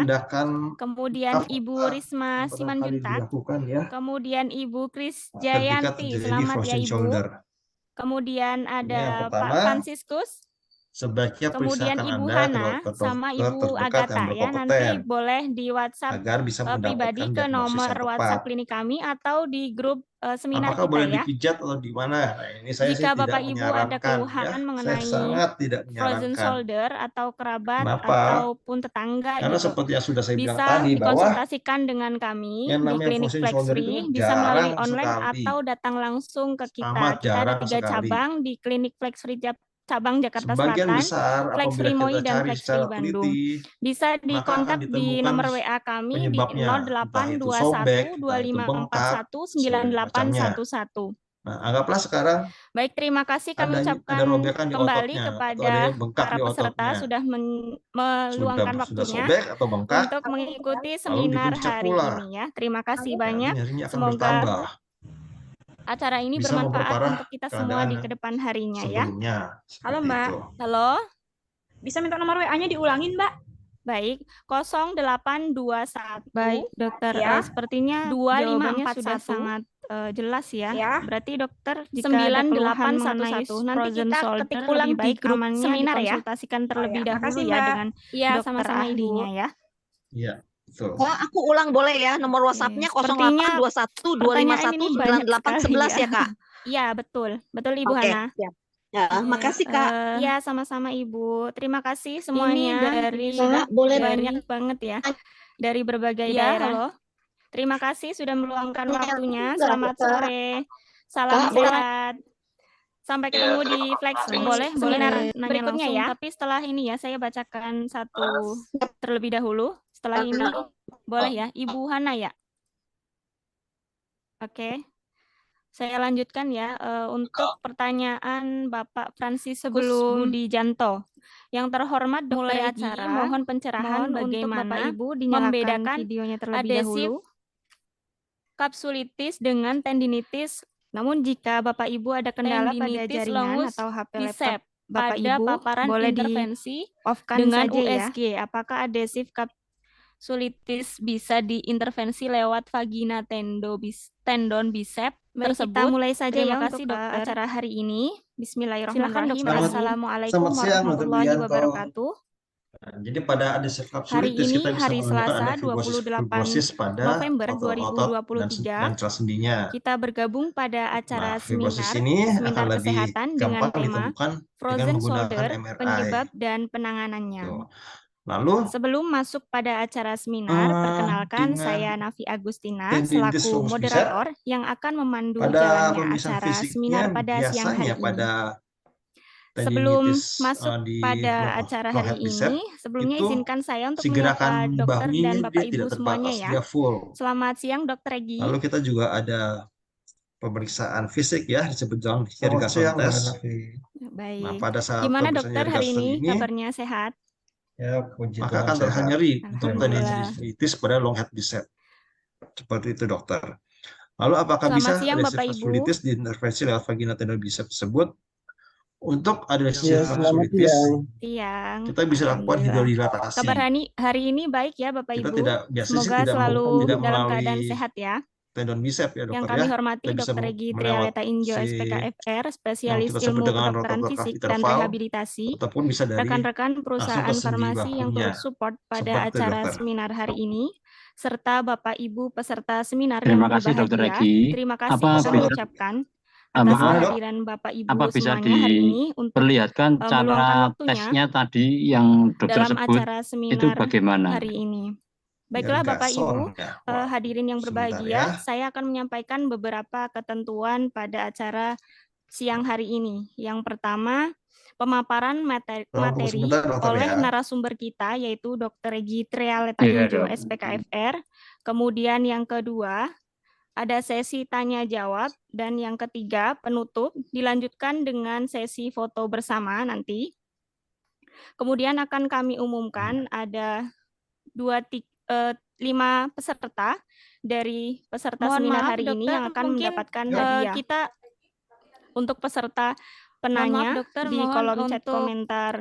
Kemudian apa Ibu Risma yang pertama kali Simanjuntak. dilakukan ya Kemudian Ibu Kris ketika Jayanti, terjadi selamat ya frozen Ibu. shoulder. Kemudian Yang ada Pak pertama, Franciscus. sebaiknya Kemudian periksakan Ibu Anda Hana ke sama dokter Ibu terdekat yang Agatha ya. Nanti berkompeten boleh di WhatsApp agar bisa pribadi mendapatkan ke diagnosis nomor yang tepat. WhatsApp klinik kami atau di grup seminar Apakah kita boleh ya. dipijat atau di mana? Nah, ini saya sih Jika tidak Bapak Ibu ada menyarankan keluhan ya. Saya mengenai sangat tidak frozen menyarankan. shoulder atau kerabat Kenapa? ataupun tetangga Karena gitu, seperti yang sudah saya bilang bisa tadi bahwa dikonsultasikan dengan kami yang di namanya klinik frozen Flex shoulder itu Free, bisa melalui jarang online sekali. atau datang langsung ke kita. Amat Kita ada jarang 3 sekali. cabang di klinik Flex Free cabang Jakarta Sebagian Selatan, besar Flex apabila Free kita Moi dan cari Flex secara Free Bandung. teliti, Bisa maka akan dikontak di ditemukan nomor WA kami di penyebabnya, entah itu sobek, entah itu bengkak, segala macamnya. 0821 Nah, anggaplah sekarang Baik, terima kasih kami ada ucapkan robekan di kembali ototnya, atau ada kepada yang bengkak para di peserta ototnya. sudah meluangkan Sudah waktunya sobek atau bengkak, untuk mengikuti lalu seminar dipijat hari pula. ini ya. Terima kasih Nanti banyak. nyerinya akan Semoga bertambah. acara ini Bisa bermanfaat memperparah untuk kita semua di keadaan kedepan harinya ya. sebelumnya. Halo, Seperti Mbak. itu. Halo, Bisa minta nomor WA-nya diulangin, Mbak? baik 0821. Baik, dokter. Ya. Sepertinya jawabannya sudah sangat jelas ya. Ya. Berarti dokter jika ada keluhan mengenai frozen shoulder ketik ulang lebih baik di grup amannya seminar ya. dikonsultasikan terlebih Oh ya, dahulu makasih, ya Mbak. dengan Iya, dokter sama-sama, Ibu. ahlinya ya. Iya, betul. Oh, aku ulang boleh ya nomor WhatsApp-nya Sepertinya 0821 pertanyaan ini 251 banyak 98 11 sekali ya, Kak? Iya, betul. Betul Ibu Oke, Hana. siap. Ya, Oke, makasih Kak. ya sama-sama Ibu. Terima kasih semuanya. dari Kak, boleh Banyak banget ya dari berbagai daerah. Halo. Terima kasih sudah meluangkan waktunya. Enggak, Selamat Kak. sore. Salam Kak, boleh. sehat. Sampai ketemu di Flex Boleh seminar nanya berikutnya langsung, ya. Tapi setelah ini ya saya bacakan satu terlebih dahulu. Setelah ini boleh ya, Ibu Hana ya. Oke. Saya lanjutkan ya untuk pertanyaan Bapak Franciscus Budi Janto. Yang terhormat Dr. Egi, mohon pencerahan bagaimana Bapak Ibu membedakan videonya terlebih dahulu kapsulitis dengan tendinitis. Namun jika Bapak Ibu ada kendala pada jaringan atau HP laptop Bapak Ibu, boleh intervensi dengan USG. Apakah adesif kapsulitis bisa diintervensi lewat vagina tendon bisep tersebut? Kita mulai saja ya untuk acara hari ini. Bismillahirrahmanirrahim. Assalamualaikum warahmatullahi wabarakatuh. Nah, jadi pada adesif Hari kapsulitis ini kita bisa hari menemukan Selasa ada fibrosis 28 pada November otot-otot dan 2023. celah sendinya. Kita bergabung pada acara Nah, fibrosis seminar ini akan lebih kesehatan dengan gampang tema ditemukan dengan Frozen menggunakan Shoulder, MRI. penyebab dan penanganannya. Tuh. Lalu Sebelum masuk pada acara seminar, perkenalkan dengan saya Nafi Agustina tendinitis selaku longus moderator yang akan memandu pada jalannya pemeriksaan acara fisiknya seminar pada siang hari biasanya ini. pada Sebelum tendinitis masuk di pada acara long hari head bicep, ini, sebelumnya itu izinkan saya untuk si menyapa gerakan dokter bahunya dan dia Bapak Ibu tidak semuanya terbatas, ya. dia full. Selamat siang Dokter Egi. Lalu kita juga ada pemeriksaan fisik ya, disebut dengan irrigation test. Nah, Baik. pada saat Gimana pemeriksaan dokter hari irrigation ini? Kabarnya sehat? Ya, puji maka Tuhan akan terasa sehat. nyeri untuk Alhamdulillah. tendinitis pada long head bicep. Seperti itu dokter. Lalu apakah Selamat bisa siang, adesif Bapak Ibu. kapsulitis diintervensi lewat vagina tendon bicep tersebut? Untuk adesif Ya, selamat kapsulitis Siang. kita bisa lakukan Alhamdulillah. hidrodilatasi. Kabar hari ini baik ya Bapak Kita Ibu. tidak biasanya Semoga tidak selalu tidak dalam melalui keadaan sehat ya. tendon bicep ya Yang dokter kami ya. hormati Kita bisa Dr. Egi melewati Trialeta Injo SPKFR, yang spesialis kita sebut ilmu dengan kedokteran rotograf fisik dan interval, rehabilitasi, ataupun bisa dari rekan-rekan langsung perusahaan ke sendi farmasi yang bahunya. turut support pada Seperti itu, acara dokter. seminar hari ini, serta Bapak Ibu peserta seminar Terima yang kasih Dokter berbahagia. Egi. Terima kasih Apa kami bisa- ucapkan atas maaf, kehadiran Bapak Ibu apa bisa semuanya hari ini untuk diperlihatkan meluangkan cara waktunya tesnya tadi yang dokter dalam sebut acara itu seminar bagaimana? hari ini. Baiklah Bapak Ibu, Irrigation, ya. Wah, hadirin yang sebentar berbahagia, ya. saya akan menyampaikan beberapa ketentuan pada acara siang hari ini. Yang pertama, pemaparan materi sebentar, dokter, oleh ya. narasumber kita, yaitu Dr. Egi Trialeta Iya, Injo, Dok. SPKFR. Kemudian yang kedua, ada sesi tanya jawab. Dan yang ketiga, penutup, dilanjutkan dengan sesi foto bersama nanti. Kemudian akan kami umumkan ada 5 peserta dari peserta seminar hari ini yang akan mendapatkan hadiah. Kita untuk peserta penanya dokter, di mohon kolom chat untuk, komentar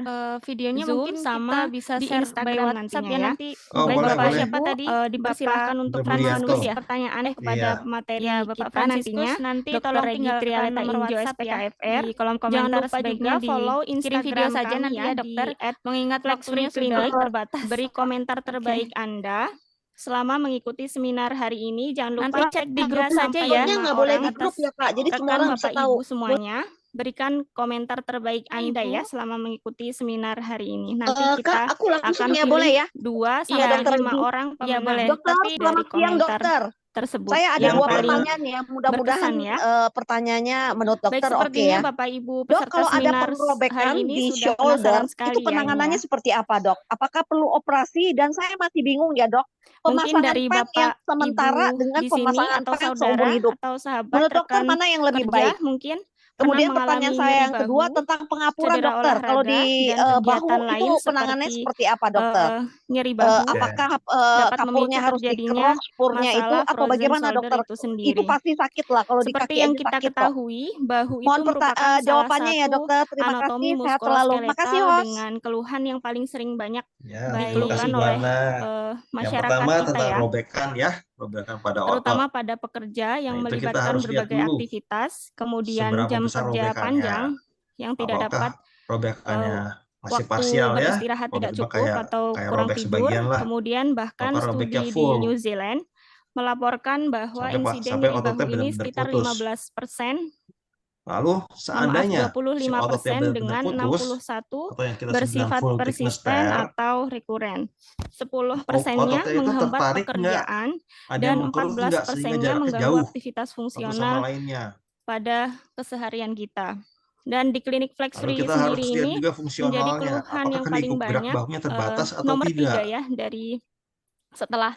videonya Zoom mungkin sama kita bisa di share by Instagram WhatsApp nantinya ya ya. nanti. Oh, Baik boleh, Bapak boleh. siapa tadi dipersilahkan untuk Dr. Budianto. menulis ya pertanyaan kepada Iya. materi Ya, Bapak kita Franciscus, nantinya. nanti Dr. tolong Egi tinggalkan Trialeta nomor Injo WhatsApp ya SPKFR di kolom Jangan komentar lupa juga sebaiknya follow kirim video Instagram saja kami nanti ya dokter. mengingat Flex waktunya Free sudah Clinic terbatas. beri komentar terbaik Anda selama mengikuti seminar hari ini. Jangan lupa Nanti cek di grup 3 saja sampai ya. Pokoknya 5 nggak boleh orang di grup atas ya Kak, jadi semua rekan orang bisa Bapak tahu. Ibu semuanya. Berikan komentar terbaik Anda ya selama mengikuti seminar hari ini. Nanti Kak, kita aku langsung akan ya boleh pilih ya? 2 Iya, sampai Dokter 5 Egi. orang Iya, pemenang. boleh. Dokter, Tapi dari selamat siang komentar dokter. tersebut Saya ada yang 2 paling pertanyaan ya, mudah-mudahan berkesan ya. pertanyaannya menurut Baik, dokter oke sepertinya ya. Bapak Ibu Dok, peserta kalau ada seminar pengerobekan hari ini di sudah shoulder, penasaran itu sekali ya ini penanganannya ya. seperti apa dok? Apakah perlu operasi? Dan saya masih bingung ya dok, Mungkin pemasangan dari pen yang Bapak sementara Ibu dengan di sini pemasangan atau pen seumur saudara hidup. atau sahabat Menurut dokter rekan mana yang lebih kerja baik? mungkin pernah Kemudian mengalami pertanyaan saya nyeri yang kedua bahu, tentang pengapuran cedera dokter. Kalau olahraga, di dan bahu kegiatan itu lain penanganannya seperti seperti apa dokter? nyeri bahu Apakah dapat kapurnya memicu harus terjadinya dikeros purnya itu masalah atau frozen bagaimana shoulder dokter? itu Itu sendiri. pasti sakit lah kalau di Seperti kaki yang aja kita sakit kok. ketahui, bahu itu Mohon merupakan salah jawabannya ya satu dokter. Terima anatomi kasih. Sehat selalu. Makasih muskuloskeletal host. dengan keluhan yang paling sering banyak Ya, Baik. terima kasih dikeluhkan Bu oleh Ana. Yang masyarakat pertama kita tentang ya, robekan ya, robekan pada otot. terutama pada pekerja yang Nah, itu kita melibatkan harus lihat berbagai dulu aktivitas, kemudian seberapa jam besar kerja robekannya. panjang yang tidak Apakah dapat robekannya masih waktu parsial ya? beristirahat tidak Tiba-tiba cukup atau kayak kurang robek tidur. sebagian lah. Kemudian bahkan Apakah robeknya studi di full New Zealand melaporkan bahwa insiden sampai nyeri bahu ototnya ini benar-benar sekitar putus. 15% Lalu seandainya si 25% ototnya benar-benar dengan putus 61 atau yang kita bilang bersifat full thickness persisten tear, atau rekuren. 10%-nya ototnya itu menghambat tertarik enggak? pekerjaan Ada yang dan mengkerut enggak sehingga 14%-nya jaraknya mengganggu jauh aktivitas satu sama fungsional lainnya. pada keseharian kita. Dan di klinik Lalu Flexfree kita harus sendiri lihat ini juga menjadi fungsionalnya, keluhan apakah yang kan paling gerak banyak bahunya terbatas atau nomor 3 tidak. ya, dari setelah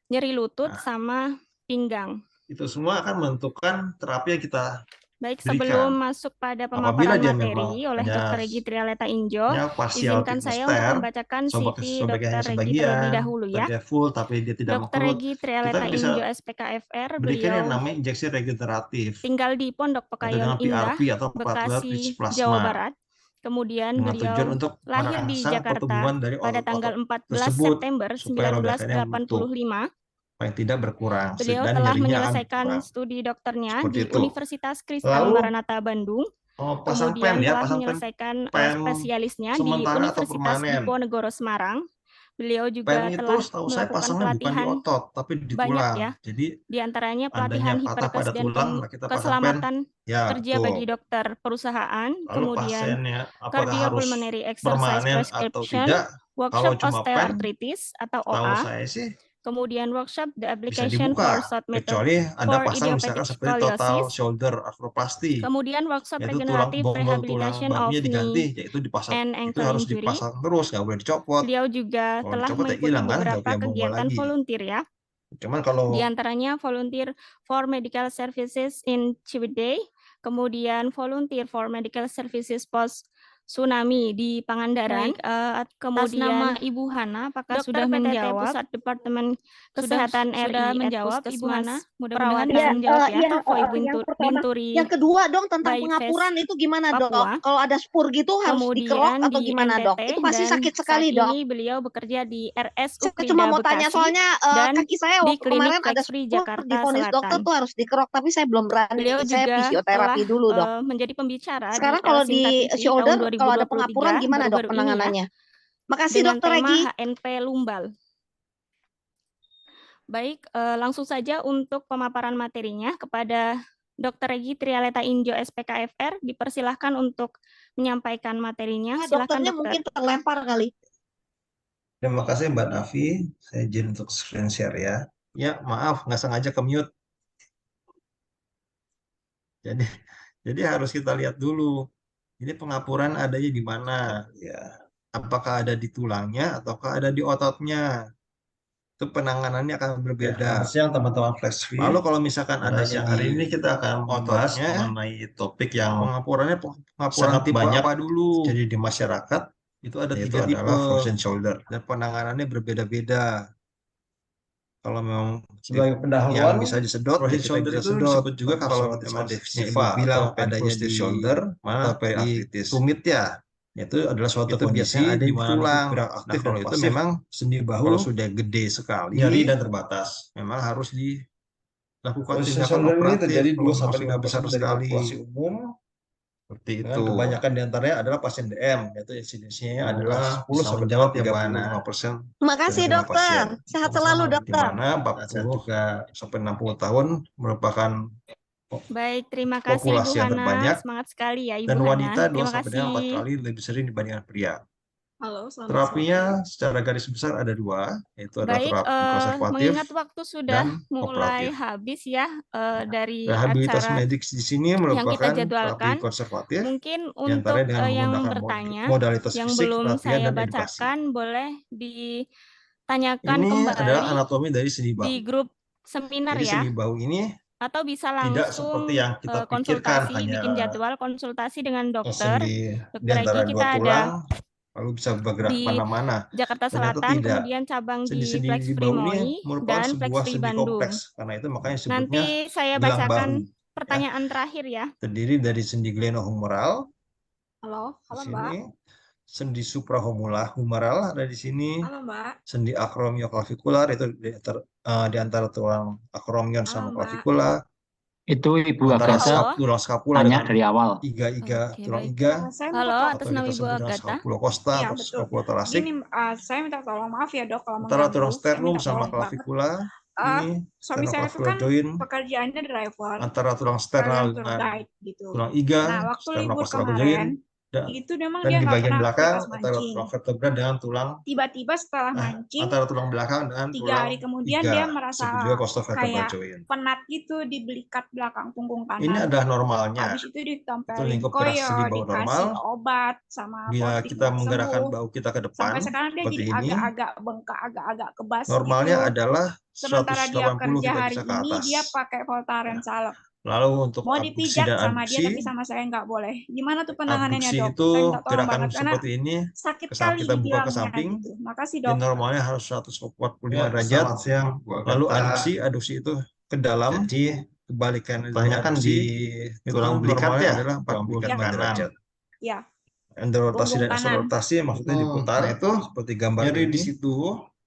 nyeri lutut Nah, sama pinggang. itu semua akan menentukan terapi yang kita Baik, berikan. sebelum masuk pada Apabila pemaparan dia materi oleh memang Dr. Regi Trialeta Injo, partial izinkan thickness saya untuk tear, membacakan CV sebagian Dr. Regi terlebih dahulu ya. dia full tapi dia tidak Dr. mengkerut, Regi Trialeta kita bisa Injo SPKFR, berikan yang beliau namanya injeksi regeneratif tinggal di Pondok atau Pekayon dengan Indah, PRP atau platelet rich Bekasi, plasma Jawa Barat. Kemudian dengan tujuan beliau untuk lahir di merangsang Jakarta pertumbuhan dari pada tanggal otot-otot 14 tersebut September supaya robekannya bentuk 1985. paling tidak berkurang Beliau dan telah nyerinya akan menyelesaikan berkurang. studi dokternya Seperti di itu. Universitas Kristen Lalu Maranatha Bandung. pasang pen Kemudian ya, telah pasang menyelesaikan pen spesialisnya di sementara atau Universitas permanen. Diponegoro Semarang. Beliau Pen juga itu telah setahu saya melakukan pasangnya bukan di pelatihan otot tapi di banyak tulang. ya, Jadi di antaranya adanya pelatihan patah hiperkes pada dan tulang, lah kita pasang pen. keselamatan Ya, kerja betul. bagi dokter perusahaan, Lalu kemudian pasiennya apakah harus cardiopulmonary exercise permanen atau prescription, tidak? Kalau workshop cuma pen, osteoarthritis atau tahu OA, saya sih kemudian workshop the bisa application for dibuka, short method kecuali Anda for pasang misalkan idiopathic seperti total scoliosis, shoulder arthroplasty, kemudian workshop yaitu tulang regenerative bonggol tulang rehabilitation of bahunya diganti, knee yaitu dipasang, and itu ankle harus injury. dipasang terus, nggak boleh dicopot. Beliau juga Kalau telah dicopot ya mengikuti hilang kan, nggak beberapa punya bonggol kegiatan lagi. volunteer ya. Cuman kalau Di antaranya volunteer for medical services in Ciwidey, kemudian volunteer for medical services post tsunami di Pangandaran. Kemudian nama Ibu Hana, apakah sudah menjawab? Pusat Departemen Kesehatan sudah RI menjawab, Ibu Ibu Hana? Mudah-mudahan Iya, menjawab ya. iya, Toko yang pertama. Binturi Yang kedua dong tentang by pengapuran Face itu gimana dok? Papua. Kalau ada spur gitu harus dikerok Kemudian atau di gimana dok? NTT, Itu pasti dan sakit saat sekali dok. ini beliau bekerja di RSU Saya cuma Krida mau tanya Bekasi soalnya dan kaki saya di waktu klinik kemarin ada Flexfree spur Jakarta divonis dokter Selatan. tuh harus dikerok, tapi saya belum berani. Beliau Saya juga fisioterapi telah dulu dok. menjadi pembicara Sekarang di kalau di Elsinta TV shoulder tahun kalau ada pengapuran 2023 gimana dok baru-baru ini ya, penanganannya? Makasih dengan dokter tema Regi. HNP lumbal. Baik, langsung saja untuk pemaparan materinya kepada Dr. Regi Trialeta Injo SPKFR, dipersilahkan untuk menyampaikan materinya. Nah, Silakan dokternya dokter. mungkin terlempar kali. terima kasih Mbak Nafi, saya izin untuk screen share ya. Ya maaf nggak sengaja ke mute. Jadi harus kita lihat dulu. Ini pengapuran adanya di mana? Ya, apakah ada di tulangnya ataukah ada di ototnya? Itu penanganannya akan berbeda. Siang teman-teman Flexfree. Lalu kalau misalkan Pada ada siang di hari ini kita akan membahas ototnya, mengenai topik yang pengapuran sangat tipe banyak apa dulu? jadi di masyarakat, Itu ada yaitu 3 tipe adalah frozen shoulder. dan penanganannya berbeda-beda. Kalau memang Sebagai yang pendahuluan, bisa disedot, frozen ya kita shoulder bisa itu sedot. disebut juga Tapi kalau kapsulitis memang adhesiva Ibu bilang atau adanya painful di stiff shoulder mana atau di periartritis. tumit ya, Itu adalah suatu itu kondisi biasanya ada di di mana tulang. gerak Nah, aktif dan kalau itu pasif memang sendi bahu kalau sudah gede sekali, nyeri dan terbatas. memang harus dilakukan Frozen tindakan shoulder ini operatif terjadi kalau memang 2-5% sudah besar dari sekali. populasi umum, Seperti dengan itu. kebanyakan diantaranya adalah pasien DM, yaitu insidensinya adalah Semoga 10 bisa sampai menjawab ya, 35% Makasih dari jumlah dokter. pasien. Sehat selalu Di dokter. mana Nah, saya 40 juga sampai 60 tahun merupakan Baik, terima kasih Ibu populasi yang Hana. terbanyak Semangat sekali ya Ibu dan Hana. wanita 2 Terima sampai dengan 4 kasih. kali lebih sering dibandingkan pria. Halo, selamat Terapinya sore. secara garis besar ada 2, yaitu adalah Baik, terapi konservatif mengingat waktu sudah dan mulai operatif. habis ya dari Rehabilitas acara medik di sini yang kita merupakan terapi jadwalkan. konservatif, Mungkin diantaranya untuk dengan yang menggunakan bertanya, modalitas yang fisik, belum latihan, saya dan edukasi. bacakan, boleh ditanyakan Ini adalah kembali anatomi dari sendi di bahu. grup seminar Jadi ya, sendi bahu ini atau bisa tidak langsung seperti yang kita pikirkan, konsultasi, hanya bikin jadwal konsultasi dengan dokter. sendi di Dokter antara Regi dua kita ada tulang, lalu bisa bergerak di kemana-mana. Jakarta Ternyata Selatan, tidak. kemudian cabang di Sendi-sendi di Flexfree bahu Moi ini merupakan dan sebuah Flexfree sendi Bandung. kompleks. Karena itu makanya sebutnya Nanti saya gelang bacakan bahu. pertanyaan terakhir ya. Terdiri dari sendi glenohumeral Halo, di halo sini, Mbak. sendi suprahumeral ada di sini, Halo Mbak. sendi acromioclavicular itu di antara tulang acromion Halo, sama Mbak. clavicula, Itu Ibu antara Agatha tulang scapula tanya dengan dari awal. iga Oke, tulang baik. iga, Saya Halo, minta atas atau nama kita Ibu sebut dengan Agatha. scapula costa Iya, atau betul. scapula thoracic, Gini, saya minta tolong maaf ya dok kalau antara tulang mengganggu. Saya sternum minta sama tolong banget. clavicula ini suami saya itu sternoclavicular kan joint pekerjaannya driver, antara tulang sternal sekalian tour dengan guide gitu. tulang iga, Nah, waktu libur sternoclavicular kemarin, joint, itu memang dan dia di nggak bagian pernah belakang aktivitas antara mancing. tulang vertebra dengan tulang Tiba-tiba setelah mancing, antara tulang belakang dengan 3 tulang hari kemudian iga, dia disebut merasa juga costovertebral kayak joint. penat gitu di belikat belakang punggung Ini kanan. adalah normalnya. Habis itu Itu ditempelin lingkup gerak sendi koyor, bahu normal. dikasih obat sama Bila kortik kita nggak menggerakkan sembuh. bahu kita ke depan, Sampai sekarang dia seperti jadi ini, agak-agak bengkak, agak-agak kebas normalnya gitu. adalah Sementara dia 180 kerja kita hari bisa ke ini, atas. dia pakai Voltaren salep. Lalu untuk Mau abduksi dipijat dan sama dia, tapi adduksi, sama saya nggak boleh. Gimana tuh penanganannya, abduksi Dok? itu Saya minta tolong gerakan banget, karena seperti ini, sakit ke saat kali kita buka ke dibilangnya samping, gitu. Makasih, di Dok. normalnya harus 145 Ya, derajat. selamat siang, Bu Lalu Agatha. adduksi itu ke dalam, Jadi, kebalikan dari tanyakan adduksi, di itu tulang belikat normalnya ya, adalah tulang 45 belikat kanan. derajat. Ya, Endorotasi punggung dan kanan. eksorotasi maksudnya diputar, Nah, itu seperti gambar nyeri ini. di situ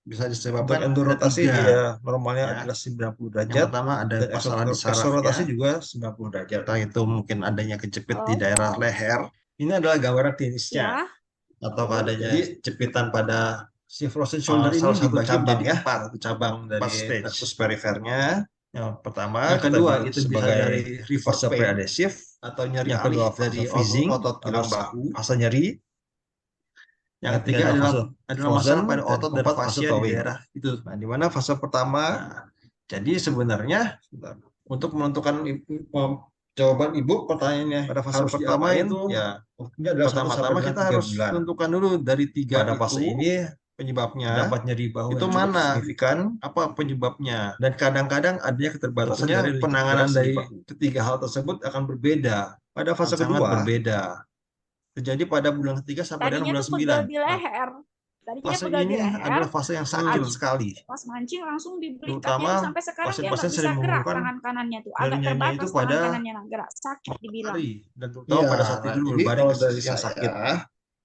bisa Untuk disebabkan ada endorotasi 3. dia normalnya Ya. adalah 90 Yang derajat, pertama ada dan masalah di eksorotasi sarafnya, juga 90 derajat. entah itu mungkin adanya kejepit di Oh, daerah leher Ini adalah gambaran klinisnya. ya. atau adanya Jadi, jepitan pada Si frozen shoulder ini salah satu dibagi cabang menjadi ya, 4 cabang dari stage. ductus perifernya. Yang pertama, Yang kita kedua bilang itu bisa sebagai dari reverse fase pain preadhesif, atau nyeri yang kedua alih dari fase freezing otot atau tulang bahu. fase nyeri. Yang ketiga adalah masalah frozen pada dan otot dan keempat fase fascia di towing. daerah itu. Nah, di mana fase pertama? Nah, Jadi sebenarnya untuk menentukan jawaban ibu pertanyaannya pada fase harus pertama diapain, itu ya ini adalah 1 sampai pertama-tama dengan kita 3 harus bulan. tentukan dulu dari 3 Pada fase itu ini penyebabnya dapat nyeri bahu itu yang cukup mana, signifikan, apa penyebabnya, dan kadang-kadang adanya keterbatasan Tentunya dari lingkup penanganan gerak dari sendi bahu. ketiga hal tersebut akan berbeda. Pada fase Sangat kedua berbeda. terjadi pada bulan ketiga sampai dengan Tadinya bulan tuh pegel 9. di Nah, leher. Tadinya fase pegel di ini leher. adalah fase yang sakit sekali. Pas mancing langsung dibelikat Terutama yang sampai sekarang dia nggak pasien-pasien bisa sering gerak mengeluhkan tangan kanannya tuh. Agak nyeri-nyerinya itu terbatas tangan pada kanannya nah, gerak. Sakit dibilang. hari, dan terutama Iya, pada saat tidur jadi berbaring kalau ke dari posisi yang saya, sakit.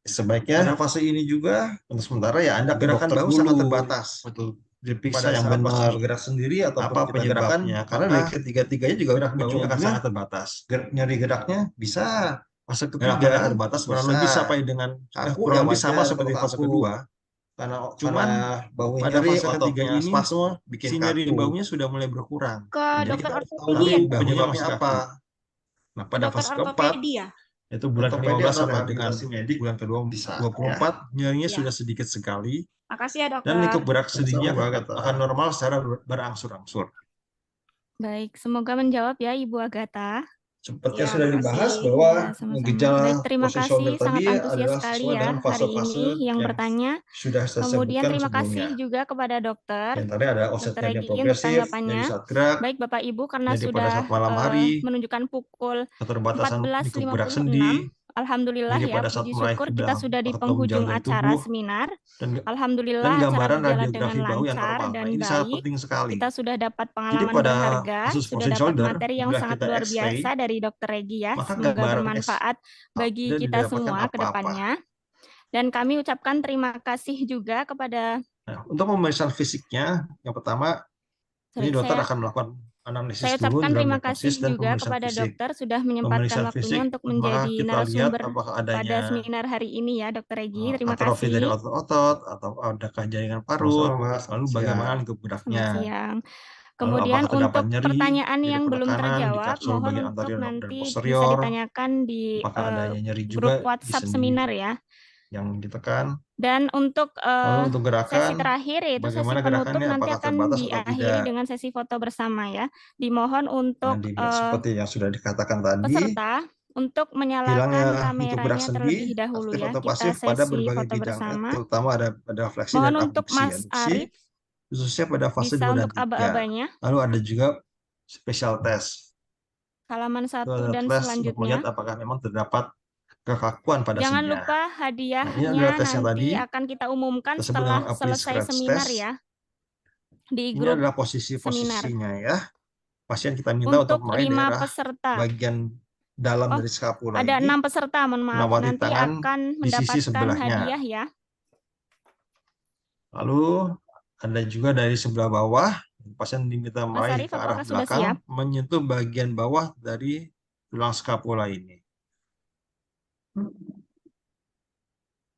sebaiknya Pada fase ini juga untuk sementara ya Anda ke gerakan dokter bahu dulu sangat terbatas. untuk Pada diperiksa yang saat pasien benar bergerak sendiri ataupun apa kita gerakan, penyebabnya, karena dari ketiga-tiganya juga gerak bahunya akan ujungnya sangat terbatas. Nyeri geraknya bisa. Fase gerakannya ketiga terbatas kurang bisa. lebih sampai dengan Kaku kurang ya lebih sama wajar seperti kalau fase kaku. kedua. Cuman Cuman pada pada fase fase ketiganya ketiga ini spasme bikin si nyeri di kaku. bahunya sudah mulai berkurang. Ke Jadi dokter kita ortopedi tahu ya? bahunya Penyebabnya masih apa? kaku. Nah, Ke pada dokter fase keempat, ortopedi ya? yaitu bulan Ortopedi ke-15 atau sampai dengan rehabilitasi medik bulan bisa, ke-24, nyerinya Ya. sudah sedikit sekali, Makasih ya dokter. dan lingkup gerak sendinya Sama-sama, akan normal secara berangsur-angsur. Baik, semoga menjawab ya Ibu Agatha. Sepertinya Ya, sudah makasih. dibahas bahwa Ya, sama-sama. gejala Baik, terima frozen kasih. shoulder Sangat tadi antusias adalah sekali sesuai ya dengan hari fase-fase ini yang bertanya. sudah saya Kemudian sebutkan terima kasih sebelumnya. juga kepada dokter, Yang tadi ada Dokter osteopenia Regi untuk progresif, tanggapannya. nyeri saat gerak, Baik Bapak Ibu, karena nyeri pada sudah saat malam hari, menunjukkan pukul keterbatasan lingkup gerak 14.56. sendi, Alhamdulillah nyeri ya, pada saat puji meraih syukur ke kita dalam sudah di atau penghujung menjauh dari acara tubuh, seminar. dan Alhamdulillah acara gambaran berjalan dengan radiografi bahu yang lancar normal. dan Nah, ini sangat baik. penting sekali. Kita sudah dapat Jadi pengalaman pada berharga, kasus sudah frozen dapat shoulder, materi yang bila sangat kita luar X-ray, biasa dari Dokter Regi ya. maka Semoga gambaran bermanfaat bagi tidak kita didapatkan semua ke apa-apa. depannya. Dan kami ucapkan terima kasih juga kepada Nah, untuk pemeriksaan fisiknya, yang pertama, ini dokter akan melakukan anamnesis saya dulu, ucapkan terima diagnosis, kasih dan juga pemeriksaan kepada fisik. dokter sudah menyempatkan Pemeriksaan waktunya fisik, untuk maka menjadi kita lihat narasumber apakah pada adanya seminar hari ini ya, Dokter Regi. Terima atrofi dari kasih. otot-otot, atau adakah jaringan parut, lalu bagaimana lingkup Selamat geraknya. siang. Lalu Kemudian apakah terdapat untuk nyeri, pertanyaan nyeri yang pada belum kanan, di terjawab, kapsul mohon bagian untuk anterior dan nanti bisa posterior, ditanyakan di apakah adanya nyeri juga grup di WhatsApp sendi seminar ya. yang ditekan. Dan untuk Lalu untuk sesi gerakan, terakhir yaitu sesi bagaimana penutup gerakannya, nanti apakah akan terbatas atau diakhiri tidak. dengan sesi foto bersama ya. Dimohon Nah, untuk dilihat seperti yang sudah dikatakan tadi, peserta untuk menyalakan hilangnya lingkup gerak kameranya sendi, terlebih dahulu aktif ya. atau Kita pasif pada sesi berbagai foto bidang, bersama. terutama ada fleksi Mohon dan untuk abduksi. Mas Arif Khususnya pada fase bisa 2 dan untuk 3. aba-abanya. Lalu ada juga special test. Halaman Itu 1 adalah dan tes untuk selanjutnya. melihat apakah memang terdapat kekakuan pada Jangan sendinya. lupa Nah, ini hadiahnya adalah tes yang nanti tadi, akan kita umumkan kita sebut dengan setelah Applied selesai Scratch seminar Test. ya. Di Ini grup adalah seminar. posisi-posisinya ya. Pasien kita minta untuk Untuk meraih 5 daerah peserta. bagian dalam Oh, dari skapula ada ini, 6 peserta, mohon maaf. melewati Nanti tangan akan di sisi mendapatkan sebelahnya. hadiah ya. Lalu ada juga dari sebelah bawah, pasien diminta Mas meraih Arif, ke arah apakah sudah belakang, siap? menyentuh bagian bawah dari tulang skapula ini.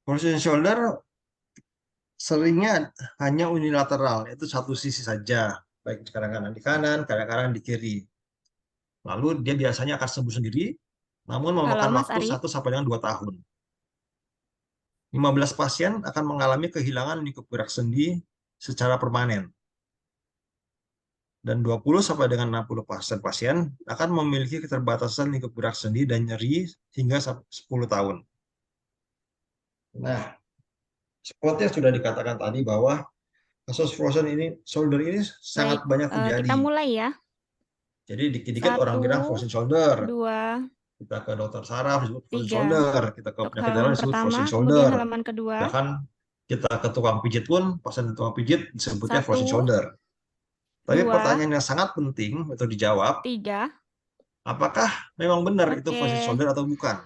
Frozen shoulder seringnya hanya unilateral, yaitu satu sisi saja. baik kadang-kadang di kanan, kadang-kadang di kiri. Lalu dia biasanya akan sembuh sendiri, namun memakan Mas waktu Ari. 1 sampai dengan 2 tahun. 15 pasien akan mengalami kehilangan lingkup gerak sendi secara permanen. Dan 20 sampai dengan 60% pasien akan memiliki keterbatasan lingkup gerak sendi dan nyeri hingga 10 tahun. Nah, seperti yang sudah dikatakan tadi bahwa kasus frozen shoulder ini sangat banyak terjadi. Kita mulai ya. Jadi dikit-dikit orang bilang frozen 1, shoulder. 2, Kita ke dokter saraf disebut frozen 3. shoulder. Kita ke Untuk penyakit dalam halaman disebut pertama, frozen kemudian shoulder. halaman kedua. Bahkan kita ke tukang pijit pun, pasien tukang pijit disebutnya 1, frozen shoulder. Tapi 2, pertanyaan yang sangat penting untuk dijawab, 3. apakah memang benar itu Oke. frozen shoulder atau bukan?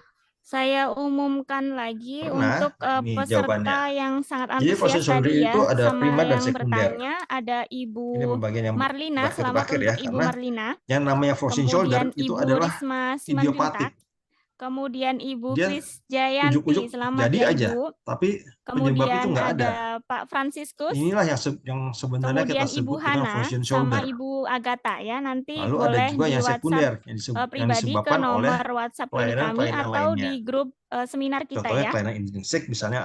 Saya umumkan lagi Pernah, untuk ini peserta jawabannya. yang sangat Jadi frozen antusias shoulder tadi ya, itu ada sama primer dan yang sekunder. bertanya ada Ini Ibu pembagian yang Marlina, selamat terakhir untuk ya, Ibu karena Marlina. yang namanya frozen shoulder Kemudian itu Ibu adalah Risma idiopatik. Simanjuntak. Kemudian Ibu Dia Krisdayanti, ujuk-ujuk selamat jadi ya aja, Ibu. tapi penyebab itu Kemudian nggak ada. ada Pak Franciscus. Inilah yang sebenarnya kita Kemudian Ibu sebut dengan Hana frozen sama shoulder. Ibu Agatha ya. Nanti Lalu ada boleh juga di yang WhatsApp sekunder yang pribadi ke disebabkan oleh nomor WhatsApp klinik kami kelainan-kelainan atau lainnya. di grup seminar kita Contohnya ya. kelainan intrinsik, misalnya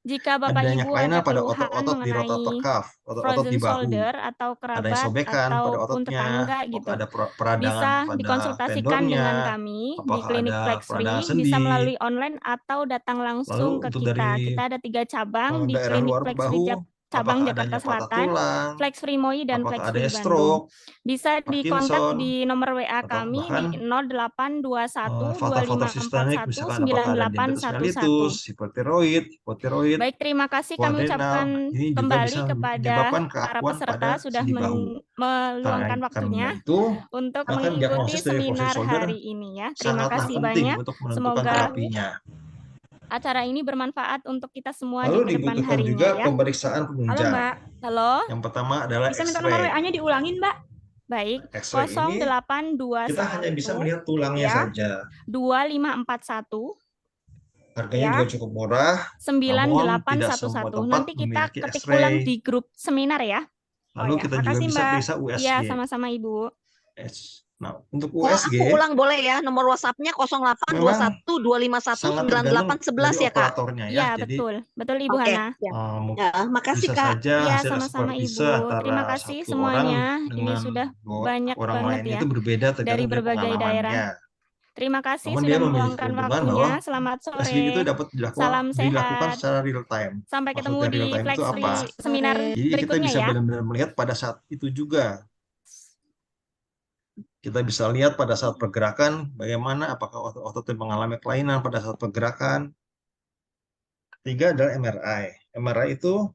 Jika Bapak adanya Ibu kelainan ada pada keluhan otot-otot di rotator mengenai cuff, otot-otot frozen di bahu, shoulder atau adanya kerabat sobekan pada ataupun ototnya, tetangga apakah gitu, ada peradangan bisa pada dikonsultasikan dengan tendonnya, kami di apakah klinik ada Flex peradangan Free, bisa sendi. melalui online atau datang Lalu langsung ke untuk kita. dari Kita ada 3 cabang di daerah klinik luar Flex Free bahu, cabang apakah Jakarta adanya patah Selatan, tulang, Flex Free MOI dan apakah Flex adanya Free Bandung. stroke, Bisa dikontak Parkinson, di nomor WA atau kami bahkan di 0821 faktor-faktor sistemik, 2541 misalkan apakah ada diabetes 9811. mellitus, hipotiroid, Baik, terima kasih kami adrenal. ucapkan Ini juga kembali bisa kepada menyebabkan para keakuan peserta pada sudah sendi bahu. meluangkan waktunya Karena itu, untuk maka mengikuti diagnosis dari frozen seminar shoulder hari ini ya. Terima sangatlah kasih penting banyak. untuk menentukan Semoga terapinya. acara ini bermanfaat untuk kita semua Lalu di kedepan dibutuhkan harinya juga ya. pemeriksaan Halo penunjang. Mbak, Halo, Yang pertama adalah bisa minta nomor X-ray. WA-nya diulangin Mbak? baik. X-ray ini 0821 kita hanya bisa melihat tulangnya Ya. saja. 2541 Harganya Ya. juga cukup murah, namun tidak semua 9811. tempat Nanti kita memiliki ketik X-ray. ulang di grup seminar ya. Lalu ya, kita juga makasih, bisa Mbak. periksa USG. Iya, sama-sama Ibu. Nah, untuk Oh, USG aku ulang boleh ya, nomor WhatsApp-nya 0821 251 sangat tergantung 9811 dari ya, Kak? operatornya ya. Iya, Jadi betul. Betul Ibu Oke, Hana. ya. mungkin Ya, makasih bisa Kak. saja Iya, hasil sama-sama ekspertise Ibu. antara Terima kasih satu orang semuanya. Ini dengan sudah dua banyak orang banget lainnya ya itu berbeda dari tergantung dari berbagai daerah. pengalamannya. Terima kasih Namun sudah dia memiliki meluangkan keuntungan waktunya. bahwa Selamat USG itu sore. dapat Salam dilakukan sehat. secara real time. Sampai ketemu Maksudnya di real time Flex itu apa? Free seminar Jadi kita berikutnya bisa ya. benar-benar melihat pada saat itu juga. Kita bisa lihat pada saat pergerakan bagaimana apakah otot mengalami kelainan pada saat pergerakan. Ketiga adalah MRI. MRI itu